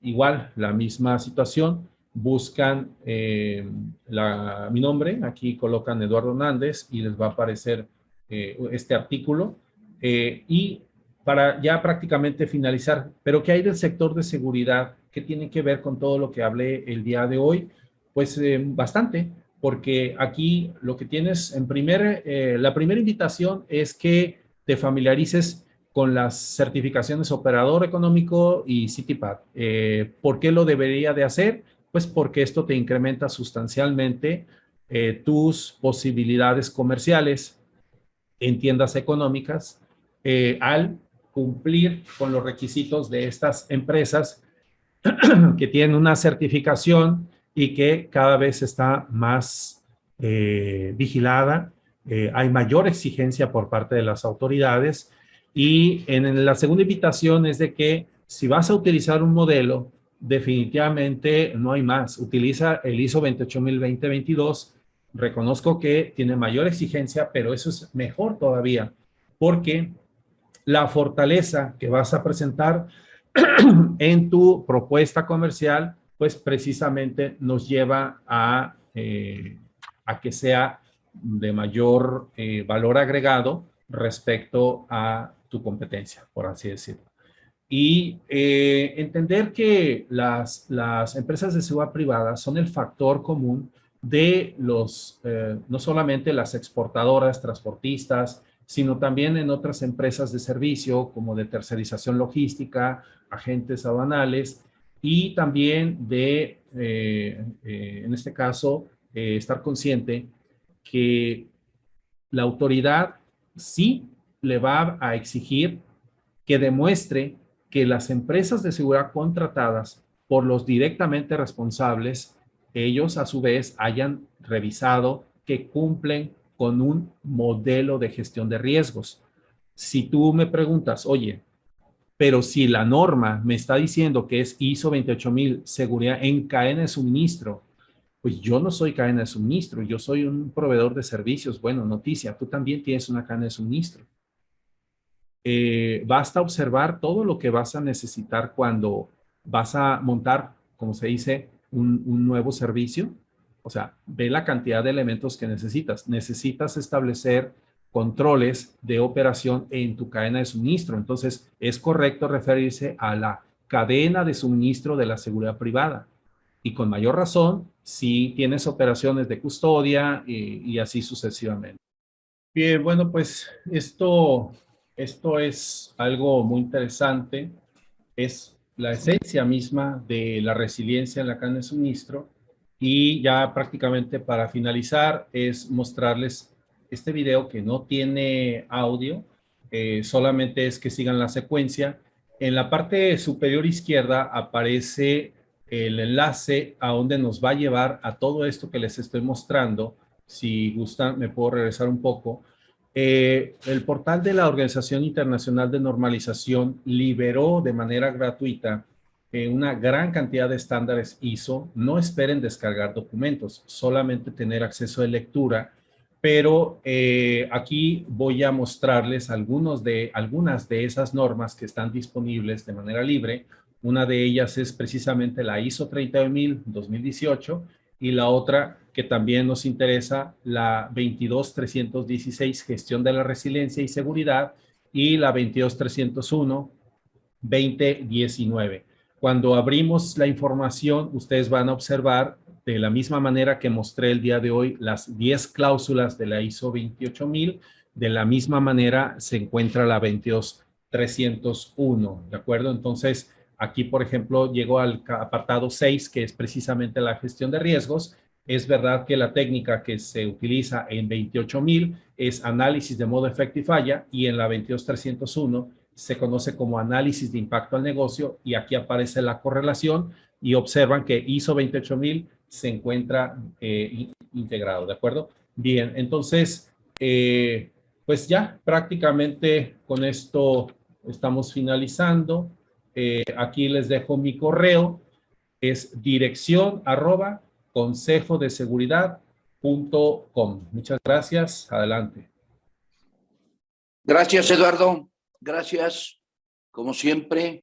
igual la misma situación. Buscan mi nombre, aquí colocan Eduardo Hernández y les va a aparecer este artículo. Y para ya prácticamente finalizar, ¿pero qué hay del sector de seguridad? ¿Qué tiene que ver con todo lo que hablé el día de hoy? Pues bastante, porque aquí lo que tienes la primera invitación es que te familiarices con las certificaciones Operador Económico y CityPad. ¿Por qué lo debería de hacer? Pues porque esto te incrementa sustancialmente tus posibilidades comerciales en tiendas económicas al cumplir con los requisitos de estas empresas que tienen una certificación y que cada vez está más vigilada. Hay mayor exigencia por parte de las autoridades. Y en la segunda invitación es de que si vas a utilizar un modelo, definitivamente no hay más. Utiliza el ISO 28020-22. Reconozco que tiene mayor exigencia, pero eso es mejor todavía, porque la fortaleza que vas a presentar en tu propuesta comercial, pues precisamente nos lleva a que sea de mayor valor agregado respecto a tu competencia, por así decirlo. Y entender que las empresas de seguridad privada son el factor común de no solamente las exportadoras, transportistas, sino también en otras empresas de servicio como de tercerización logística, agentes aduanales y también en este caso, estar consciente que la autoridad sí le va a exigir que demuestre que las empresas de seguridad contratadas por los directamente responsables, ellos a su vez hayan revisado que cumplen con un modelo de gestión de riesgos. Si tú me preguntas, oye, pero si la norma me está diciendo que es ISO 28000, seguridad en cadena de suministro, pues yo no soy cadena de suministro, yo soy un proveedor de servicios. Bueno, noticia, tú también tienes una cadena de suministro. Basta observar todo lo que vas a necesitar cuando vas a montar, como se dice, un nuevo servicio. O sea, ve la cantidad de elementos que necesitas. Necesitas establecer controles de operación en tu cadena de suministro. Entonces, es correcto referirse a la cadena de suministro de la seguridad privada. Y con mayor razón, si tienes operaciones de custodia y así sucesivamente. Bien, bueno, pues esto es algo muy interesante. Es la esencia misma de la resiliencia en la cadena de suministro. Y ya prácticamente para finalizar es mostrarles este video que no tiene audio, solamente es que sigan la secuencia. En la parte superior izquierda aparece el enlace a donde nos va a llevar a todo esto que les estoy mostrando. Si gustan, me puedo regresar un poco. El portal de la Organización Internacional de Normalización liberó de manera gratuita una gran cantidad de estándares ISO. No esperen descargar documentos, solamente tener acceso de lectura. Pero aquí voy a mostrarles algunas de esas normas que están disponibles de manera libre. Una de ellas es precisamente la ISO 30000-2018 y la otra que también nos interesa, la 22316, gestión de la resiliencia y seguridad, y la 22301-2019. Cuando abrimos la información, ustedes van a observar de la misma manera que mostré el día de hoy las 10 cláusulas de la ISO 28000, de la misma manera se encuentra la 22301, ¿de acuerdo? Entonces, aquí, por ejemplo, llego al apartado 6, que es precisamente la gestión de riesgos. Es verdad que la técnica que se utiliza en 28000 es análisis de modo efecto y falla, y en la 22301 se conoce como análisis de impacto al negocio, y aquí aparece la correlación y observan que ISO 28000 se encuentra integrado, ¿de acuerdo? Bien, entonces, pues ya prácticamente con esto estamos finalizando. Aquí les dejo mi correo, es dirección@consejodeseguridad.com. Muchas gracias, adelante. Gracias, Eduardo. Gracias, como siempre.